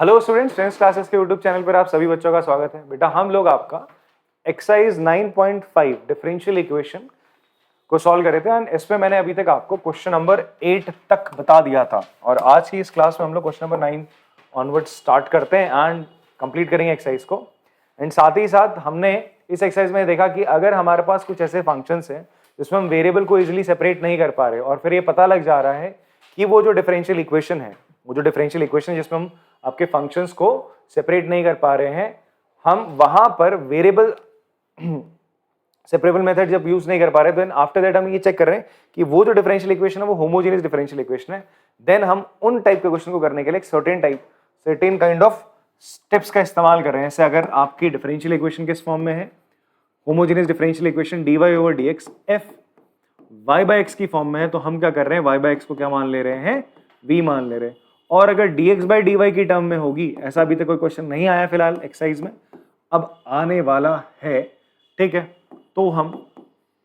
Hello students, tense classes के YouTube channel पर आप सभी बच्चों का स्वागत है। बेटा हम लोग आपका एक्सरसाइज 9.5 डिफरेंशियल इक्वेशन को सॉल्व कर रहे थे एंड इसमें मैंने अभी तक आपको क्वेश्चन नंबर 8 तक बता दिया था और आज की इस क्लास में हम लोग क्वेश्चन नंबर 9 ऑनवर्ड स्टार्ट करते हैं एंड कंप्लीट करेंगे एक्सरसाइज को। एंड साथ ही साथ हमने इस एक्सरसाइज में देखा कि अगर हमारे पास कुछ ऐसे फंक्शंस हैं जिसमें हम वेरिएबल को इजिली सेपरेट नहीं कर पा रहे और फिर ये पता लग जा रहा है कि वो जो डिफरेंशियल इक्वेशन है, वो जो डिफरेंशियल इक्वेशन जिसमें हम आपके फंक्शंस को सेपरेट नहीं कर पा रहे हैं, हम वहां पर वेरिएबल सेपरेबल मेथड जब यूज नहीं कर पा रहे, देन आफ्टर दैट हम ये चेक कर रहे हैं कि वो जो डिफरेंशियल इक्वेशन है वो होमोजेनियस डिफरेंशियल इक्वेशन है। देन हम उन टाइप के क्वेश्चन को करने के लिए सर्टेन काइंड ऑफ स्टेप्स का इस्तेमाल कर रहे हैं। जैसे अगर आपकी डिफरेंशियल इक्वेशन किस फॉर्म में है, homogeneous differential equation dy over dx f y bye x की फॉर्म में है, तो हम क्या कर रहे हैं, y बाय x को क्या मान ले रहे हैं, v मान ले रहे हैं। और अगर dx बाय dy की टर्म में होगी, ऐसा अभी तक कोई क्वेश्चन नहीं आया फिलहाल एक्सरसाइज में, अब आने वाला है, ठीक है, तो हम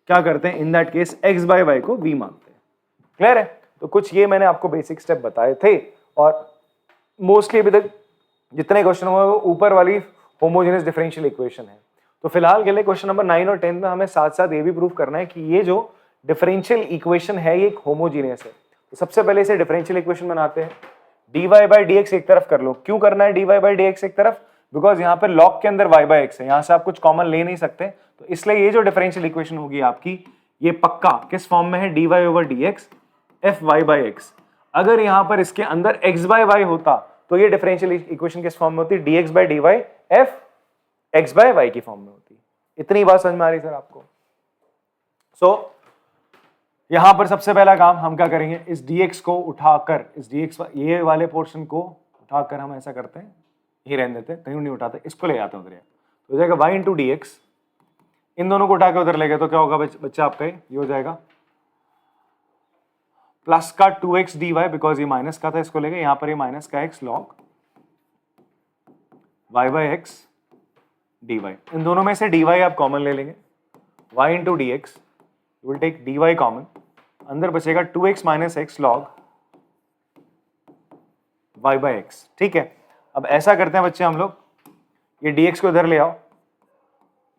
क्या करते हैं, in that case x by y को v मानते हैं। क्लियर है? तो कुछ ये मैंने आपको बेसिक स्टेप बताए थे और मोस्टली अभी तक जितने क्वेश्चन हुए वो ऊपर वाली होमोजेनियस डिफरेंशियल इक्वेशन है। तो फिलहाल के लिए क्वेश्चन नंबर 9 और 10 में हमें साथ साथ ये भी प्रूव करना है कि ये जो डिफरेंशियल इक्वेशन है ये एक होमोजेनियस है। तो सबसे पहले इसे डिफरेंशियल इक्वेशन बनाते हैं। dy बाई dx एक तरफ कर लो। क्यों करना है dy बाई dx एक तरफ? बिकॉज यहाँ पे लॉग के अंदर y बाई x है, यहाँ से आप कुछ कॉमन ले नहीं सकते, तो इसलिए ये जो डिफरेंशियल इक्वेशन होगी आपकी, ये पक्का किस फॉर्म में है, dy over dx f y by x। अगर यहाँ पर इसके अंदर x बाय y होता तो ये डिफरेंशियल इक्वेशन किस फॉर्म में होती, dx by dy f x by y की फॉर्म में होती। इतनी बात समझ में आ रही सर आपको? सो यहां पर सबसे पहला काम हम क्या करेंगे, इस dx को उठाकर, इस dx ये वाले पोर्शन को उठाकर हम ऐसा करते हैं, ये रहने देते हैं, कहीं नहीं उठाते, इसको ले जाते हैं उधर, तो हो जाएगा y इंटू dx। इन दोनों को उठा के उधर ले गए तो क्या होगा बच्चा आपका, ये हो जाएगा प्लस का 2x dy, बिकॉज ये माइनस का था, इसको ले गए, यहां पर ये माइनस का x log y bye x dy। इन दोनों में से dy आप कॉमन ले लेंगे, y into dx, you will take dy common, अंदर बचेगा 2x minus x log y bye x। ठीक है, अब ऐसा करते हैं बच्चे हम लोग, ये dx को इधर ले आओ,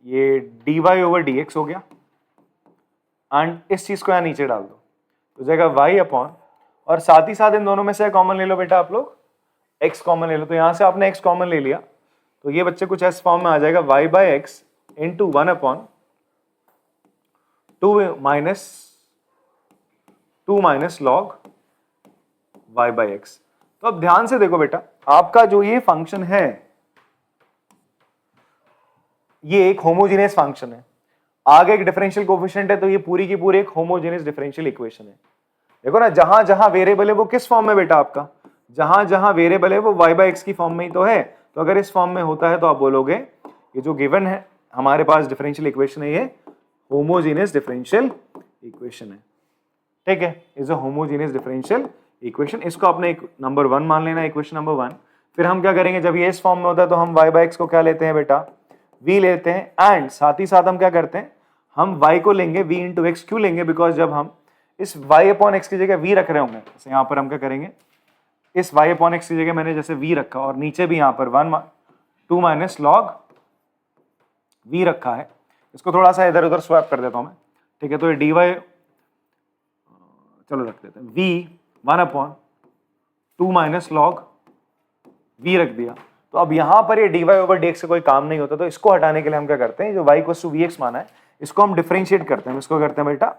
ये dy ओवर dx हो गया, एंड इस चीज को यहां नीचे डाल दो, तो जाएगा y अपॉन, और साथ ही साथ इन दोनों में से कॉमन ले लो बेटा आप लोग, x कॉमन ले लो, तो यहां से आपने x कॉमन ले लिया, तो ये बच्चे कुछ ऐसे फॉर्म में आ जाएगा, y bye x into 1 upon 2 minus log y bye x। तो अब ध्यान से देखो बेटा, आपका जो ये फंक्शन है ये एक होमोजेनियस फंक्शन है, आगे एक डिफरेंशियल कोएफिशिएंट है, तो ये पूरी की पूरी एक होमोजेनियस डिफरेंशियल इक्वेशन है। देखो ना, जहां जहां वेरिएबल है वो किस फॉर्म में बेटा आपका, जहां जहां वेरिएबल है वो y बाय x की फॉर्म में ही तो है। तो अगर इस फॉर्म में होता है तो आप बोलोगे ये जो गिवन है हमारे पास डिफरेंशियल इक्वेशन है, ये होमोजेनियस डिफरेंशियल इक्वेशन है। ठीक है, is a homogeneous differential equation. इसको आपने एक नंबर 1 मान लेना, इक्वेशन नंबर 1। फिर हम क्या करेंगे, जब ये इस फॉर्म में होता है तो हम y बाय x को क्या लेते हैं बेटा, v लेते हैं, एंड साथ ही साथ हम क्या करते हैं, हम y को लेंगे v इंटू एक्स। क्यों लेंगे, बिकॉज जब हम इस y अपॉन x की जगह v रख रहे होंगे, जैसे यहाँ पर हम क्या करेंगे, इस y अपॉन x की जगह मैंने जैसे v रखा और नीचे भी यहाँ पर 2 माइनस लॉग v रखा है, इसको थोड़ा सा इधर उधर स्वैप कर देता हूं मैं। ठीक है, तो ये dy, चलो रख देते हैं v 1 upon 2 minus log v रख दिया। तो अब यहां पर ये dy ओवर dx से कोई काम नहीं होता, तो इसको हटाने के लिए हम क्या करते हैं, जो y इक्वल टू vx माना है इसको हम डिफरेंशिएट करते हैं। इसको करते हैं बेटा,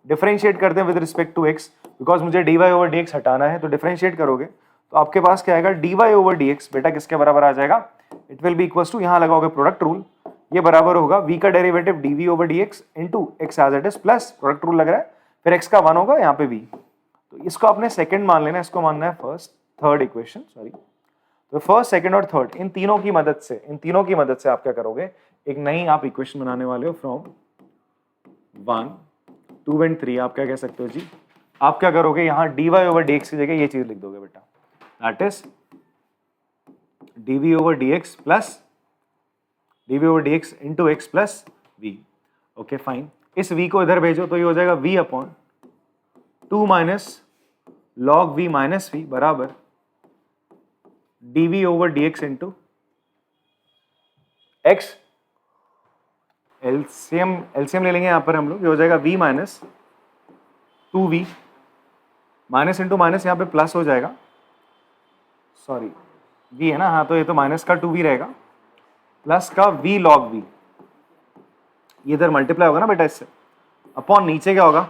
डिफरेंशिएट करते हैं with respect to x, because मुझे dy ओवर dx हटाना है, तो डिफरेंशिएट करोगे तो आपके पास क्या आएगा, dy ओवर dx बेटा किसके बराबर आ जाएगा, it will be equal to, यहां लगाओगे प्रोडक्ट रूल, ये बराबर होगा v का derivative dv over dx into x as it is, plus product rule लग रहा है, फिर x का 1 होगा यहाँ पे v, तो इसको आपने सेकंड मान लेना, इसको मानना है फर्स्ट, थर्ड इक्वेशन, सॉरी। तो फर्स्ट, सेकंड और थर्ड, इन तीनों की मदद से आप क्या करोगे, एक नई आप इक्वेशन बनाने वाले हो, फ्रॉम 1 2 एंड 3। आप क्या कह सकते हो जी, आप क्या करोगे, यहां dy ओवर dx की जगह ये चीज लिख दोगे बेटा, that is dv over dx plus dv over dx into x plus v। Okay fine, इस v को इधर भेजो तो ये हो जाएगा v upon 2 minus log v minus v बराबर dv over dx into x, LCM ले लेंगे यहाँ पर हम लोग, ये हो जाएगा v minus 2v, minus into minus यहाँ पे प्लस हो जाएगा, सॉरी v है ना, हाँ तो ये तो माइनस का 2v रहेगा प्लस का v log v, ये इधर मल्टीप्लाई होगा ना बेटा इससे, अपॉन नीचे क्या होगा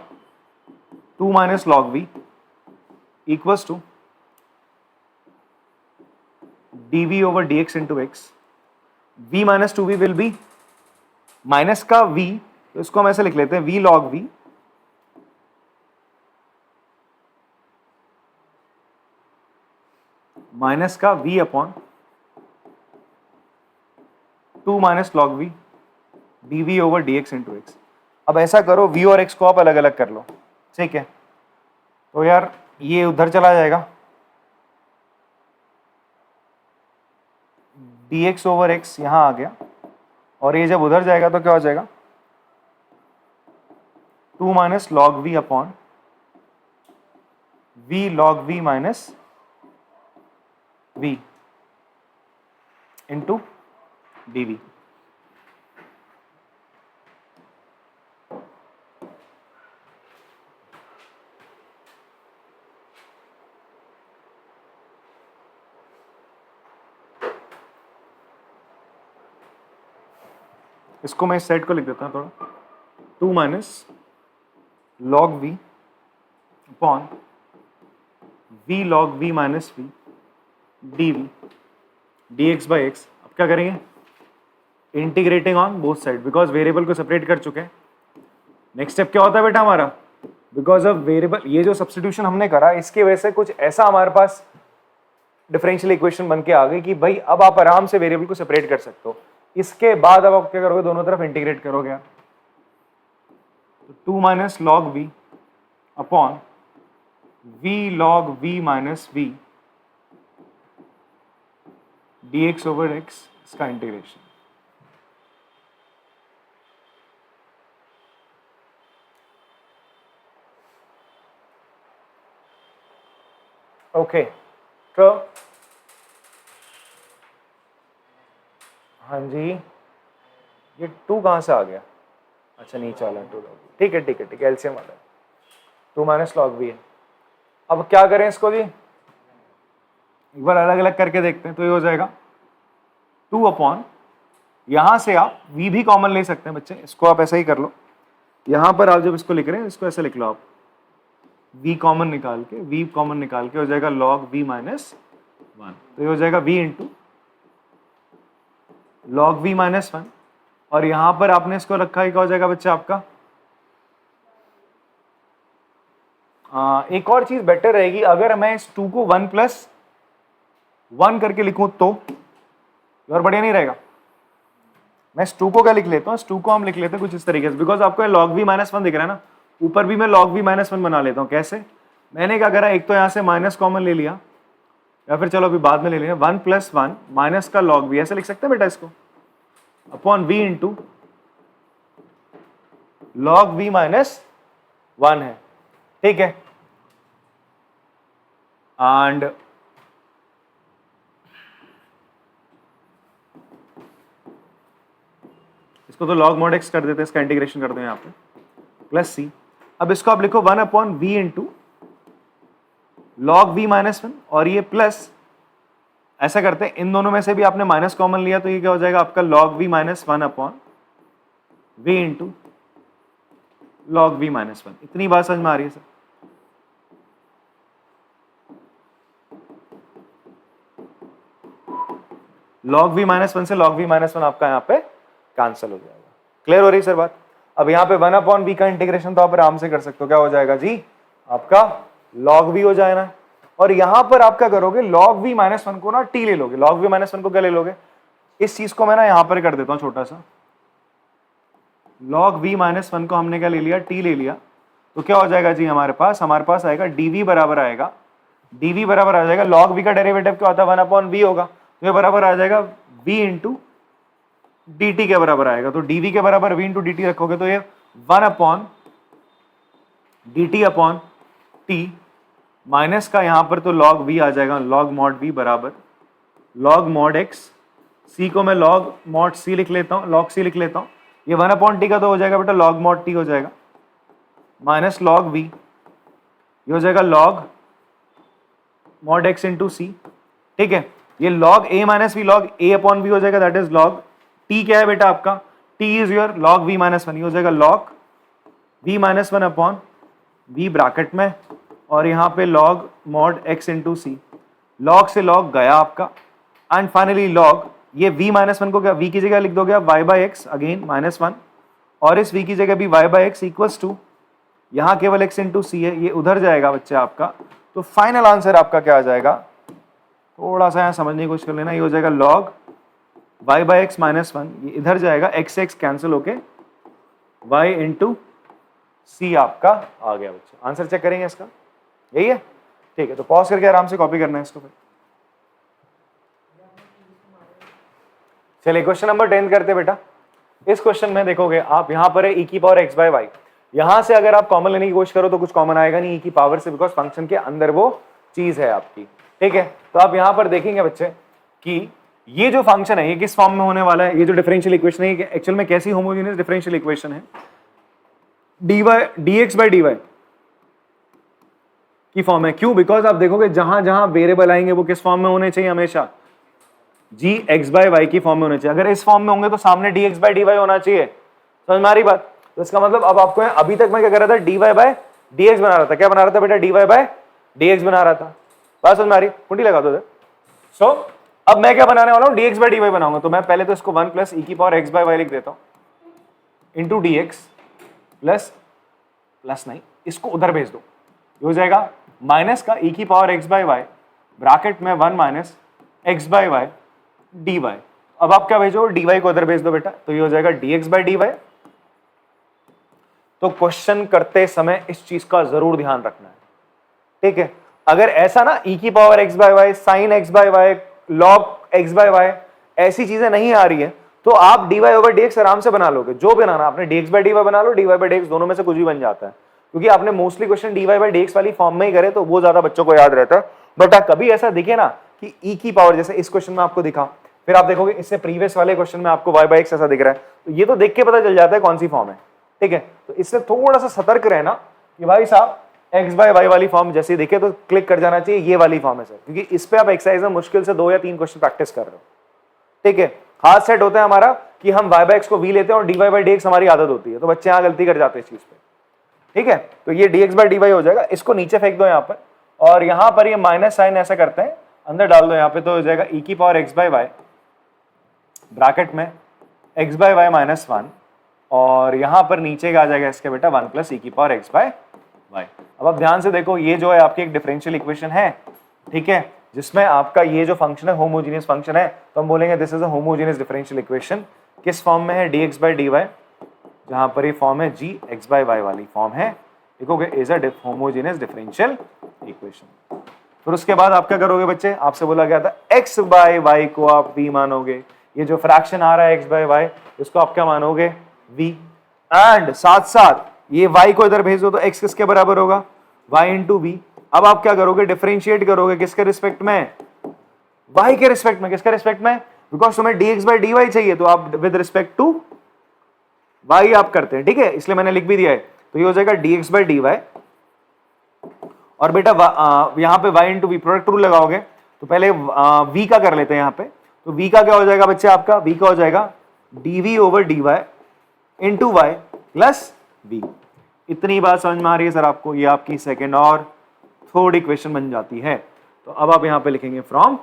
2 minus log v equals to dv over dx into x, v minus 2v will be minus का v, तो इसको हम ऐसे लिख लेते हैं v log v माइनस का v upon 2 minus log v dv over dx into x। अब ऐसा करो v और x को आप अलग अलग कर लो, ठीक है, तो यार ये उधर चला जाएगा, dx over x यहां आ गया, और ये जब उधर जाएगा तो क्या हो जाएगा 2 minus log v upon v log v minus v into dv। इसको मैं इस साइड को लिख देता हूँ थोड़ा, 2 minus log v upon v log v minus v dv dx by x। अब क्या करेंगे, integrating on both side, because variable को सेपरेट कर चुके हैं। नेक्स्ट स्टेप क्या होता है बेटा हमारा, बिकॉज ऑफ वेरिएबल, ये जो सब्स्टिट्यूशन हमने करा इसकी वजह से कुछ ऐसा हमारे पास डिफरेंशियल इक्वेशन बन के आ गई कि भाई अब आप आराम से वेरिएबल को सेपरेट कर सकते हो। इसके बाद अब आप क्या करोगे, दोनों तरफ इंटीग्रेट करोगे, तो 2 minus log v upon v log v minus v dx over x, इसका इंटीग्रेशन। ओके तो हाँ जी, ये 2 कहाँ से आ गया, अच्छा नीचे वाला 2 log, ठीक है ठीक है ठीक है, एलसीएम वाला 2 माइनस लॉग वी है। अब क्या करें इसको जी, एक बार अलग अलग करके देखते हैं, तो ये हो जाएगा 2 अपॉन, यहां से आप v भी कॉमन ले सकते हैं बच्चे, इसको आप ऐसा ही कर लो, यहां पर आप जब इसको लिख रहे हैं इसको ऐसे लिख लो आप, v कॉमन निकाल के हो जाएगा log v माइनस 1, तो ये हो जाएगा v into log v minus 1, और यहां पर आपने इसको रखा है, क्या हो जाएगा बच्चे आपका, एक और चीज बेटर रहेगी, अगर मैं इस 2 को 1 प्लस 1 करके लिखूं तो और बढ़िया नहीं रहेगा। मैं इस 2 को क्या लिख लेता हूं, इस 2 को हम लिख लेते हैं कुछ इस तरीके से, बिकॉज आपको log v माइनस 1 दिख रहा है ना, ऊपर भी मैं log v माइनस 1 बना लेता हूं। कैसे, मैंने क्या करा, एक तो यहां से माइनस कॉमन ले लिया, या फिर चलो अभी बाद में ले लेंगे, 1 प्लस 1 माइनस का log v, ऐसे लिख सकते हैं बेटा इसको, upon v into log v minus 1 है, ठीक है। एंड इसको तो log mod x कर देते हैं, इसका इंटीग्रेशन करते हैं यहाँ पे, प्लस c। अब इसको आप लिखो 1 upon v into log v minus 1, और ये प्लस, ऐसा करते हैं इन दोनों में से भी आपने माइनस कॉमन लिया, तो ये क्या हो जाएगा आपका log v minus 1 upon v into log v minus 1। इतनी बात समझ में आ रही है सर? log v माइनस 1 से log v माइनस 1 आपका यहाँ पे कैंसिल हो जाएगा। क्लियर हो रही है सर बात? अब यहाँ पे 1 अपॉन v का इंटीग्रेशन तो आप आराम से कर सकते हो, क्या हो जाएगा जी आपका log v हो जाएगा, और यहां पर आप क्या करोगे, log v माइनस 1 को ना t ले लोगे, log v माइनस 1 को क्या ले लोगे, इस चीज को मैं ना यहां पर कर देता हूं छोटा सा, log v माइनस 1 को हमने क्या ले लिया, t ले लिया, तो क्या हो जाएगा जी हमारे पास आएगा dv बराबर आएगा, dv बराबर आ जाएगा, log v का डेरिवेटिव क्या होता है 1 अपॉन v होगा, तो ये बराबर आ जाएगा v इंटू dt के बराबर आएगा, तो dv के बराबर v इंटू dt रखोगे तो ये 1 upon dt upon t, minus का यहां पर तो log v आ जाएगा, log mod v बराबर लॉग मॉड एक्स, सी को मैं लॉग मॉड सी लिख लेता हूँ, लॉग सी लिख लेता हूँ, ये 1/t का तो हो जाएगा बेटा लॉग मॉड टी हो जाएगा, माइनस लॉग वी, ये हो जाएगा log mod x into c, ठीक है। ये log a minus v log a upon v हो जाएगा, दैट इज लॉग टी क्या है बेटा आपका, t is your log v minus one, ये हो जाएगा log v minus one upon v bracket में, और यहाँ पे log mod x into c, log से लॉग गया आपका, एंड फाइनली लॉग ये v माइनस वन को क्या v की जगह लिख दोगे आप y by x again minus one, और इस v की जगह भी y by x equals to, यहाँ केवल x इंटू सी है, ये उधर जाएगा बच्चे आपका, तो फाइनल आंसर आपका क्या आ जाएगा, थोड़ा सा यहाँ समझने की कोशिश कर लेना, ये हो जाएगा log y by x minus one, ये इधर जाएगा x x कैंसिल होके y इंटू सी आपका आ गया बच्चे। आंसर चेक करेंगे इसका, यही है, ठीक है। तो पॉज करके आराम से कॉपी करना है इसको। फिर चलिए क्वेश्चन नंबर 10 करते बेटा। इस क्वेश्चन में देखोगे आप, यहाँ पर है e की पावर x बाय वाई, यहां से अगर आप कॉमन लेने की कोशिश करो तो कुछ कॉमन आएगा नहीं e की पावर से, बिकॉज फंक्शन के अंदर वो चीज है आपकी, ठीक है। तो आप यहां पर देखेंगे बच्चे कि ये जो फंक्शन है ये किस फॉर्म में होने वाला है, ये जो डिफरेंशियल इक्वेशन है एक्चुअल में कैसी होमोजेनियस डिफरेंशियल इक्वेशन है, dx बाय dy की फॉर्म है। क्यों? बिकॉज आप देखोगे जहां जहां वेरिएबल आएंगे वो किस फॉर्म में होने चाहिए, हमेशा जी एक्स बाय वाई की फॉर्म में होने चाहिए। अगर इस फॉर्म में होंगे तो सामने d x by d y होना चाहिए, समझ में आ रही बात। तो इसका मतलब अब आपको अभी तक मैं क्या कर रहा था, d y by d x बना रहा था, क्या बना रहा था बेटा, d y by d x बना रहा था, बात समझ में आ रही, कुंडी लगा दो। सो अब मैं क्या बनाने वाला हूँ, d x by d y बनाऊंगा। तो मैं पहले तो इसको 1 प्लस ई की पावर एक्स बाय वाई लिख देता हूँ into D x plus plus नहीं, इसको उधर भेज दो, ये हो जाएगा माइनस का ई की power x by y bracket में 1 minus x by y d y. अब आप क्या भेजो, डी वाई को उधर भेज दो बेटा, तो ये हो जाएगा d x by d y. तो क्वेश्चन करते समय इस चीज का जरूर ध्यान रखना है, ठीक है। अगर ऐसा ना ई की power x by y, sine x by y, log x by y, ऐसी चीजें नहीं आ रही है तो आप d y over d x आराम से बना लोगे। जो बनाना आपने d x by d y बना लो, d y by d x, दोनों में से कुछ भी बन जाता है, क्योंकि आपने mostly question d y by d x वाली फॉर्म में ही करे तो वो ज्यादा बच्चों को याद रहता है। बट कभी ऐसा दिखे ना कि ई की पावर, जैसे इस क्वेश्चन में आपको दिखा, फिर आप देखोगे इससे प्रीवियस वाले क्वेश्चन में आपको वाई बाय एक्स ऐसा दिख रहा है, तो ये तो देख के पता चल जाता है कौन सी फॉर्म है, ठीक है। तो इससे थोड़ा सा सतर्क रहना कि भाई साहब एक्स बाय वाई वाली फॉर्म जैसे दिखे तो क्लिक कर जाना चाहिए ये वाली फॉर्म है सर, क्योंकि इस पे आप एक्सरसाइज में मुश्किल से 2 या 3 क्वेश्चन प्रैक्टिस कर रहे हो, ठीक है। हाथ सेट होता है हमारा कि हम वाई बाय एक्स को वी लेते हैं और d y by d x हमारी आदत होती है, तो बच्चे यहाँ गलती कर जाते हैं इस चीज पे, ठीक है। तो ये d x by d y हो जाएगा, इसको नीचे फेंक दो यहाँ पर, और यहाँ पर ये माइनस साइन ऐसा करते हैं अंदर डाल दो यहाँ पे, तो हो जाएगा ई की power x by y bracket में एक्स बाय वाई माइनस 1, और यहाँ पर नीचे आ जाएगा इसके बेटा 1 प्लस ई की पावर एक्स बाय वाई। अब आप ध्यान से देखो, ये जो है आपकी एक डिफरेंशियल इक्वेशन है, ठीक है, जिसमें आपका ये जो फंक्शन है होमोजेनियस फंक्शन है, तो हम बोलेंगे this is a homogeneous differential equation. किस फॉर्म में है, d x by d y, जहां पर ये फॉर्म है जी एक्स बाय वाई वाली फॉर्म है, देखोगे is a homogeneous differential equation. फिर उसके बाद आप क्या करोगे बच्चे, आपसे बोला गया था एक्स बाय वाई को आप वी मानोगे, ये जो फ्रैक्शन आ रहा है एक्स बाय वाई इसको आप क्या मानोगे, वी, एंड साथ साथ ये y को इधर भेज दो तो x किसके बराबर होगा, y इंटू वी। अब आप क्या करोगे, डिफरेंशिएट करोगे किसके रिस्पेक्ट में, y के रिस्पेक्ट में। किसके रिस्पेक्ट में, बिकॉज तुम्हें dx बाय dy चाहिए, तो आप विद रिस्पेक्ट टू y आप करते हैं, ठीक है, इसलिए मैंने लिख भी दिया है। तो ये हो जाएगा dx बाय dy, और बेटा यहाँ पे y into v product rule लगाओगे, तो पहले v का कर लेते हैं यहाँ पे। तो v का क्या हो जाएगा बच्चे आपका, v का हो जाएगा dv over dy into y plus v। इतनी बात समझ में आ रही है सर आपको, ये आपकी सेकेंड और थर्ड इक्वेशन बन जाती है। तो अब आप यहां पे लिखेंगे from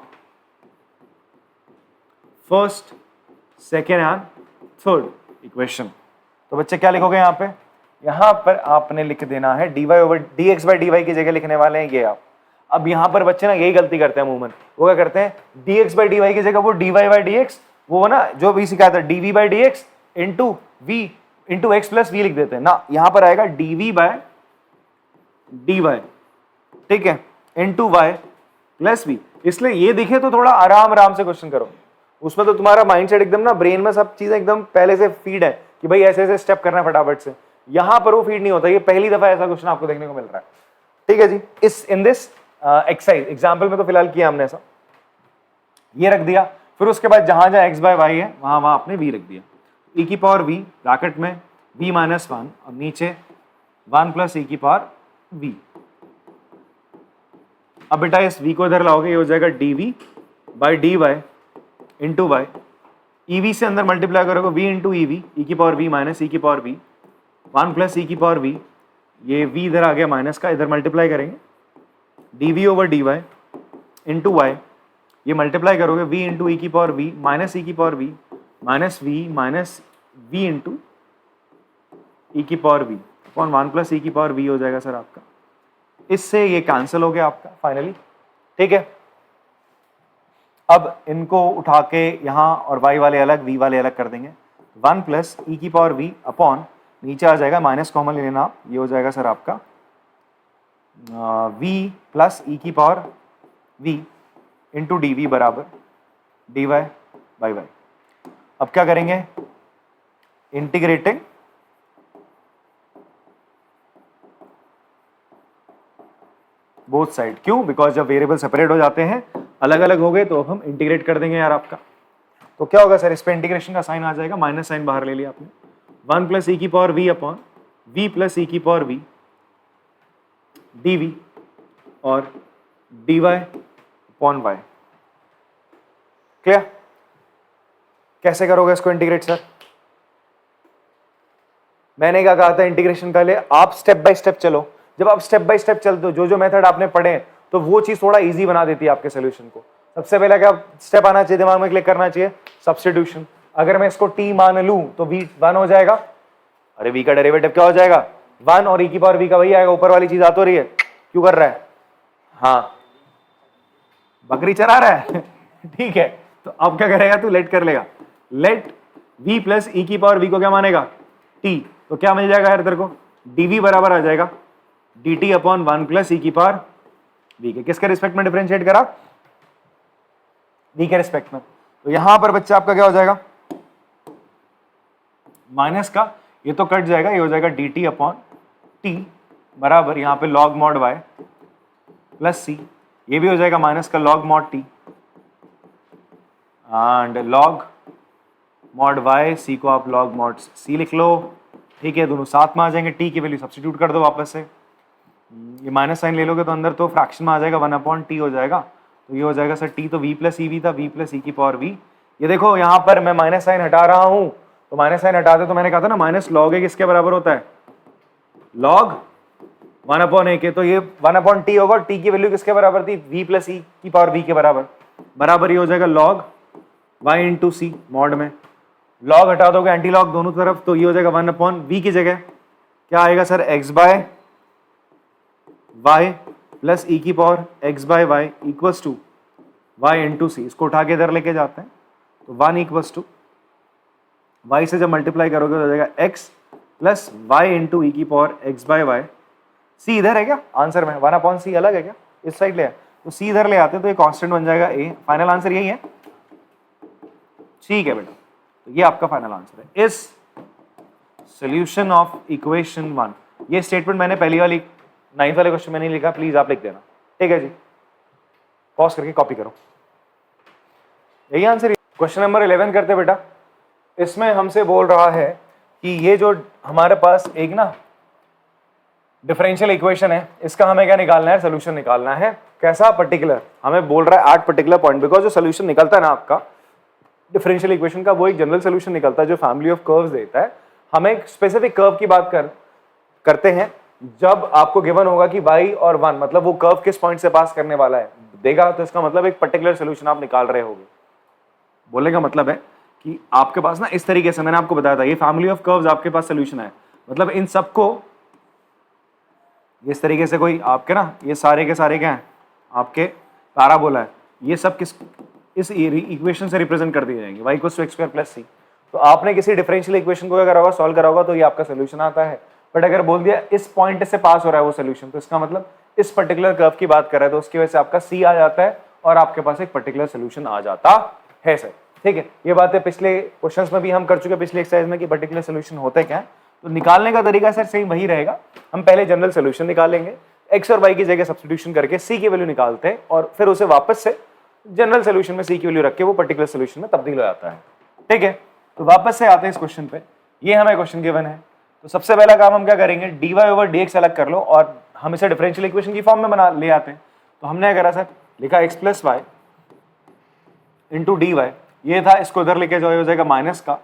first, second and third equation. तो बच्चे क्या लिखोगे यहां पे, यहां पर आपने लिख देना है dy over d x by d y की जगह लिखने वाले हैं ये आप। अब यहां पर बच्चे ना यही गलती करते हैं अमूमन, वो क्या करते हैं, dx बाई डी वाई की जगह वो dy बाई डी एक्स, वो ना जो भी सिखाया था dv by d x into v into x plus v लिख देते हैं ना, यहां पर आएगा dv बाय डी वाई, ठीक है, इंटू वाई प्लस वी। इसलिए ये दिखे तो थोड़ा आराम आराम से क्वेश्चन करो, उसमें तो तुम्हारा माइंडसेट एकदम ना, ब्रेन में सब चीजें एकदम पहले से फीड है कि भाई ऐसे ऐसे स्टेप करना है फटाफट से। यहां पर वो फीड नहीं होता, ये पहली दफा ऐसा क्वेश्चन आपको देखने को मिल रहा है, ठीक है जी। इन दिस एक्सरसाइज एग्जाम्पल में तो फिलहाल किया हमने ऐसा। ये रख दिया, फिर उसके बाद जहां जहां x बाय वाई है वहां वहां आपने v रख दिया, e की पावर v ब्रैकेट में v माइनस 1 और नीचे 1 प्लस e की पावर v। अब बेटा इस v को इधर लाओगे, ये हो जाएगा dv by d y into y, ईवी से अंदर मल्टीप्लाई करोगे v इंटू ईवी, ई की पावर v माइनस ई की पावर v, 1 प्लस ई की पावर v, ये v इधर आ गया माइनस का, इधर मल्टीप्लाई करेंगे dv over dy into y, ये मल्टीप्लाई करोगे v इंटू ई की पावर v माइनस ई की power v minus v into e की power v upon 1 plus e की पावर v हो जाएगा सर आपका। इससे ये कैंसिल हो गया आपका फाइनली, ठीक है। अब इनको उठा के यहाँ और y वाले अलग v वाले अलग कर देंगे, 1 प्लस ई की पावर v अपॉन नीचे आ जाएगा माइनस कॉमन ले लेना आप, ये हो जाएगा सर आपका v प्लस ई की power v into d v बराबर डी वाई बाई वाई। अब क्या करेंगे, इंटीग्रेटिंग बोथ साइड। क्यों? बिकॉज जब वेरिएबल सेपरेट हो जाते हैं, अलग अलग हो गए, तो अब हम इंटीग्रेट कर देंगे यार आपका। तो क्या होगा सर, इस पे इंटीग्रेशन का साइन आ जाएगा, माइनस साइन बाहर ले लिया आपने, 1 प्लस ई की power v upon v plus e की पावर v dv और dy अपॉन y। क्लियर? कैसे करोगे इसको इंटीग्रेट सर? मैंने क्या कहा था इंटीग्रेशन पहले आप स्टेप बाय स्टेप चलो। जब आप स्टेप बाय स्टेप चलते हो, जो जो मेथड आपने पढ़े तो वो चीज थोड़ा इजी बना देती है आपके सोल्यूशन को। सबसे पहले क्या स्टेप आना चाहिए दिमाग में, क्लिक करना चाहिए सब्स्टिट्यूशन। अगर मैं इसको t मान लूं तो v 1 हो जाएगा, अरे v का डेरिवेटिव क्या हो जाएगा 1 और e की पावर v का वही आएगा, ऊपर वाली चीज आ तो रही है, क्यों कर रहा है, हाँ बकरी चरा रहा है ठीक है। तो अब क्या करेगा तू, लेट कर लेगा, लेट v प्लस ई की पावर v को क्या मानेगा t, तो क्या मिल जाएगा यार तेरे को, dv बराबर आ जाएगा dt अपॉन 1 प्लस ई की पावर v के किसके रिस्पेक्ट में डिफरेंशिएट करा, v के रिस्पेक्ट में। तो यहां पर बच्चा आपका क्या हो जाएगा, माइनस का ये तो कट जाएगा, ये हो जाएगा dt अपॉन t बराबर यहाँ पे log mod y plus c, ये भी हो जाएगा माइनस का log mod t and log mod y, c को आप log mod c लिख लो, ठीक है। दोनों साथ में आ जाएंगे, t की वैल्यू सब्स्टिट्यूट कर दो वापस से, ये माइनस साइन ले लोगे तो अंदर तो फ्रैक्शन में आ जाएगा, 1 अपॉन t हो जाएगा, तो ये हो जाएगा सर t तो v प्लस ई था, v प्लस ई की पावर v। ये देखो यहाँ पर मैं माइनस साइन हटा रहा हूं, तो माइनस साइन हटा दे तो मैंने कहा था ना माइनस लॉग ए किसके बराबर होता है, लॉग 1 अपॉन ए के, तो ये 1 अपॉन टी होगा, टी की वैल्यू किसके बराबर थी, v प्लस ई की पावर v के बराबर, बराबर ये हो जाएगा लॉग y इंटू सी मॉड में, लॉग हटा दोगे एंटी लॉग दोनों तरफ, तो ये हो जाएगा 1 अपॉन v की जगह क्या आएगा sir, x by y plus e की power x by y equals to y into c, इसको उठा के इधर लेके जाते हैं, तो 1 इक्वल्स टू y से जब मल्टीप्लाई करोगे तो हो जाएगा x plus y into e की power x by y, c इधर है क्या आंसर में, 1 अपॉन c अलग है क्या, इस साइड ले आए, तो c इधर ले आते हैं तो ये कांस्टेंट बन जाएगा a, फाइनल आंसर यही है, ठीक है बेटा। तो ये आपका फाइनल आंसर है, इस सॉल्यूशन ऑफ इक्वेशन 1। ये स्टेटमेंट मैंने पहली वाली 9th वाले क्वेश्चन में नहीं लिखा, प्लीज आप लिख देना, ठीक है जी, पॉज करके कॉपी करो, यही आंसर। क्वेश्चन नंबर 11 करते बेटा, इसमें हमसे बोल रहा है कि ये जो हमारे पास एक ना डिफरेंशियल इक्वेशन है, इसका हमें क्या निकालना है, सोल्यूशन निकालना है। कैसा, पर्टिकुलर, हमें बोल रहा है एट पर्टिकुलर पॉइंट, बिकॉज जो सोल्यूशन निकलता है ना आपका डिफरेंशियल इक्वेशन का, वो एक जनरल सोल्यूशन निकलता है जो फैमिली ऑफ कर्व्स देता है। हम एक स्पेसिफिक कर्व की बात करते हैं, जब आपको गिवन होगा कि y और 1 मतलब वो कर्व किस पॉइंट से पास करने वाला है देगा, तो इसका मतलब एक पर्टिकुलर सोल्यूशन आप निकाल रहे होगे। बोलने का मतलब है कि आपके पास ना इस तरीके से, मैंने आपको बताया था, ये फैमिली ऑफ कर्व्स आपके पास सोल्यूशन है, मतलब इन सबको इस तरीके से कोई आपके ना, ये सारे के सारे क्या हैं आपके पैराबोला है, ये सब किस इस इक्वेशन से रिप्रेजेंट कर दिए जाएंगे, y equals to x² plus c। तो आपने किसी डिफरेंशियल इक्वेशन को अगर होगा सॉल्व करा होगा तो ये आपका सोल्यूशन आता है। बट अगर बोल दिया इस पॉइंट से पास हो रहा है वो सोल्यूशन, तो इसका मतलब इस पर्टिकुलर कर्व की बात कर रहा है, तो उसकी वजह से आपका c आ जाता है और आपके पास एक पर्टिकुलर सोल्यूशन आ जाता है सर, ठीक है। ये बातें पिछले क्वेश्चंस में भी हम कर चुके हैं, पिछले एक्सरसाइज में, कि पर्टिकुलर सोल्यूशन होते क्या है। तो निकालने का तरीका सर सेम वही रहेगा, हम पहले जनरल सोल्यूशन निकालेंगे, x और y की जगह सब्स्टिट्यूशन करके c की वैल्यू निकालते हैं और फिर उसे वापस से जनरल सोल्यूशन में सी की वैल्यू रख के वो पर्टिकुलर सोल्यूशन में तब्दील हो जाता है। ठीक है, तो वापस से आते हैं इस क्वेश्चन पे। ये हमें क्वेश्चन गिवन है, तो सबसे पहला काम हम क्या करेंगे, dy ओवर dx अलग कर लो और हम इसे डिफरेंशियल इक्वेशन की फॉर्म में बना ले आते हैं। तो हमने क्या करा सर, लिखा x plus y into d y, ये था, इसको इधर लेके जाओ, हो जाएगा माइनस का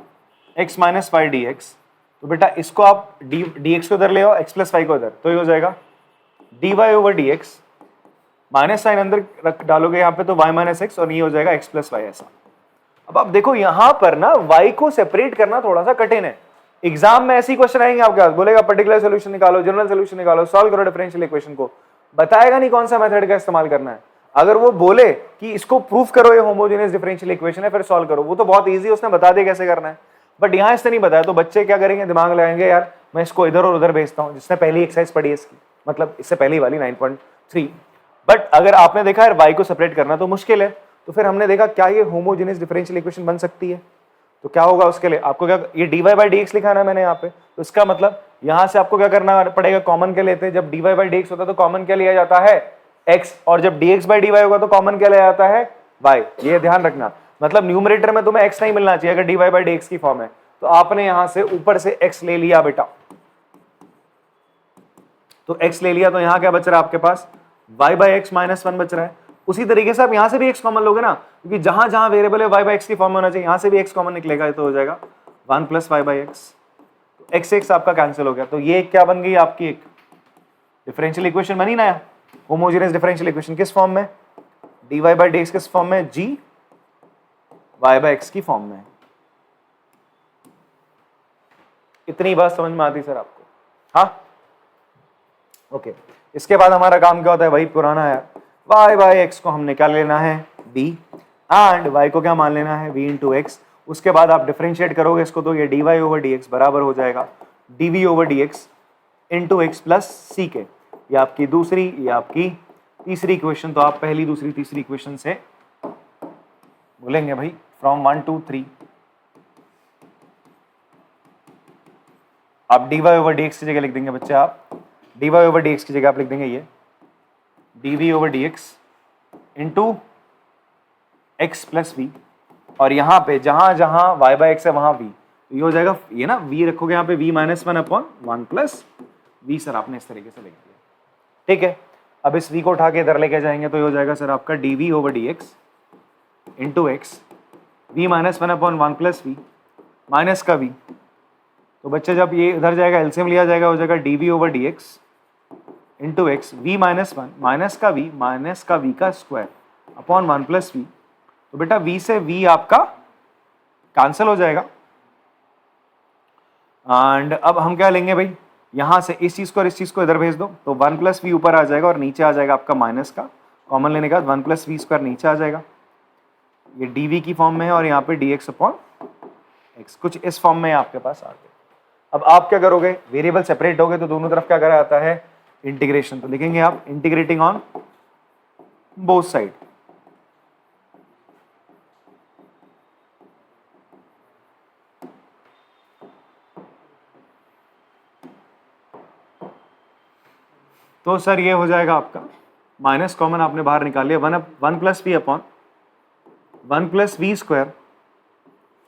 x minus y d x. तो बेटा इसको आप डी एक्स को इधर ले आओ, x प्लस वाई को इधर, तो ये हो जाएगा dy over d x, minus sign अंदर रख डालोगे यहाँ पे तो y माइनस एक्स, और ये हो जाएगा x प्लस वाई ऐसा। अब आप देखो यहाँ पर ना y को सेपरेट करना थोड़ा सा कठिन है। एग्जाम में ऐसे क्वेश्चन आएंगे आपके पास, बोलेगा पर्टिकुलर सॉल्यूशन निकालो, जनरल सॉल्यूशन निकालो, सॉल्व करो डिफरेंशियल इक्वेशन को, बताएगा नहीं कौन सा मेथड का इस्तेमाल करना है। अगर वो बोले कि इसको प्रूफ करो ये होमोजेनियस डिफरेंशियल इक्वेशन है फिर सॉल्व करो, वो तो बहुत इजी, उसने बता दिया कैसे करना है। बट यहाँ इससे नहीं बताया, तो बच्चे क्या करेंगे, दिमाग लगाएंगे, यार मैं इसको इधर और उधर भेजता हूँ, जिसने पहली एक्सरसाइज पढ़ी है इसकी, मतलब इससे पहली वाली 9.3। बट अगर आपने देखा यार y को सेपरेट करना तो मुश्किल है, तो फिर हमने देखा क्या ये होमोजेनियस डिफरेंशियल इक्वेशन बन सकती है। तो क्या होगा उसके लिए, आपको क्या, ये dy बाई डी एक्स लिखा है ना मैंने यहाँ पे, तो इसका मतलब यहाँ से आपको क्या करना पड़ेगा, कॉमन क्या लेते हैं, जब dy बाई डी एक्स होता है तो कॉमन क्या लिया जाता है x, और जब dx बाई dy होगा तो कॉमन क्या लिया जाता है y। ये ध्यान रखना, मतलब न्यूमरेटर में तुम्हें x नहीं मिलना चाहिए अगर dy बाई डी एक्स की फॉर्म है। तो आपने यहां से ऊपर से x ले लिया बेटा, तो x ले लिया, तो यहां क्या बच रहा है आपके पास, y by x minus one बच रहा है। उसी तरीके से आप यहां से भी x कॉमन लोगे ना, क्योंकि जहां जहां वेरिएबल है y बाई एक्स की फॉर्म में होना चाहिए, यहां से भी x कॉमन निकलेगा, तो हो जाएगा 1 प्लस वाई बाई एक्स, तो x आपका कैंसिल हो गया। तो ये क्या बन गई आपकी, एक डिफरेंशियल इक्वेशन बनी ना, होमोजेनियस डिफरेंशियल इक्वेशन किस फॉर्म में, dy बाई डी एक्स किस फॉर्म में, g y बाई एक्स की फॉर्म में। इतनी बात समझ में आती सर आपको, हाँ ओके। इसके बाद हमारा काम क्या होता है, वही पुराना है, y बाई एक्स को हमने क्या लेना है b, एंड y को क्या मान लेना है v इंटू एक्स। उसके बाद आप डिफरेंशिएट करोगे इसको, तो ये dy ओवर डी एक्स बराबर हो जाएगा dv over d x into x plus c के। ये आपकी दूसरी, ये आपकी तीसरी इक्वेशन। तो आप पहली दूसरी तीसरी इक्वेशन से बोलेंगे भाई फ्रॉम 1 to 3 आप dy ओवर डी एक्स की जगह लिख देंगे बच्चे, आप dy ओवर डी एक्स की जगह आप लिख देंगे ये dv over d x into x plus v, और यहाँ पे जहां जहां y बाई एक्स है वहां v, ये हो जाएगा, ये ना v रखोगे यहाँ पे v minus one upon one plus v. Sir आपने इस तरीके से लिख दिया, ठीक है। अब इस v को उठा के इधर लेके जाएंगे तो ये हो जाएगा सर आपका dv over d x into x v minus one upon one plus v minus का v। तो बच्चे जब ये इधर जाएगा एलसीएम लिया जाएगा, हो जाएगा dv over d x into x v minus one minus का v का square upon one plus v. तो बेटा v से v आपका कैंसिल हो जाएगा, एंड अब हम क्या लेंगे भाई, यहां से इस चीज को और इस चीज को इधर भेज दो, तो वन प्लस वी ऊपर आ जाएगा और नीचे आ जाएगा आपका माइनस का, कॉमन लेने का वन प्लस वी स्क्वायर नीचे आ जाएगा, ये dv की फॉर्म में है, और यहाँ पे dx अपॉन एक्स कुछ इस फॉर्म में आपके पास आ गया। अब आप क्या करोगे, वेरिएबल सेपरेट हो गए तो दोनों तरफ क्या करा जाता है, इंटीग्रेशन। तो लिखेंगे आप इंटीग्रेटिंग ऑन बोथ साइड, तो सर ये हो जाएगा आपका माइनस कॉमन आपने बाहर निकाल लिया, one plus v upon one plus v square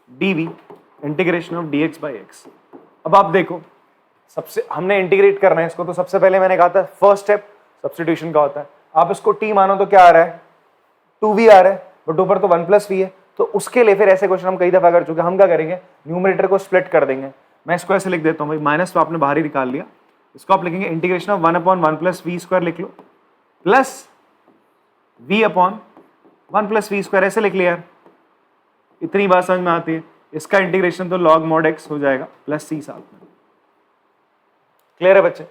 dv integration of dx by x. अब आप देखो, सबसे हमने इंटीग्रेट करना है इसको, तो सबसे पहले मैंने कहा था फर्स्ट स्टेप सब्स्टिट्यूशन का होता है। आप इसको t मानो तो क्या आ रहा है, 2v आ रहा है, बट ऊपर तो 1 प्लस वी है। तो उसके लिए फिर ऐसे क्वेश्चन हम कई दफा कर चुके हैं, हम क्या करेंगे, न्यूमरेटर को स्प्लिट कर देंगे। मैं इसको ऐसे लिख देता हूँ भाई, माइनस तो आपने बाहर ही निकाल लिया, इसको आप लिखेंगे integration of one upon one plus v square लिख लो, plus v upon one plus v square, ऐसे लिख लिया यार, इतनी बात समझ में आती है। इसका इंटीग्रेशन तो log mod x हो जाएगा प्लस सी साथ में। क्लियर है बच्चे?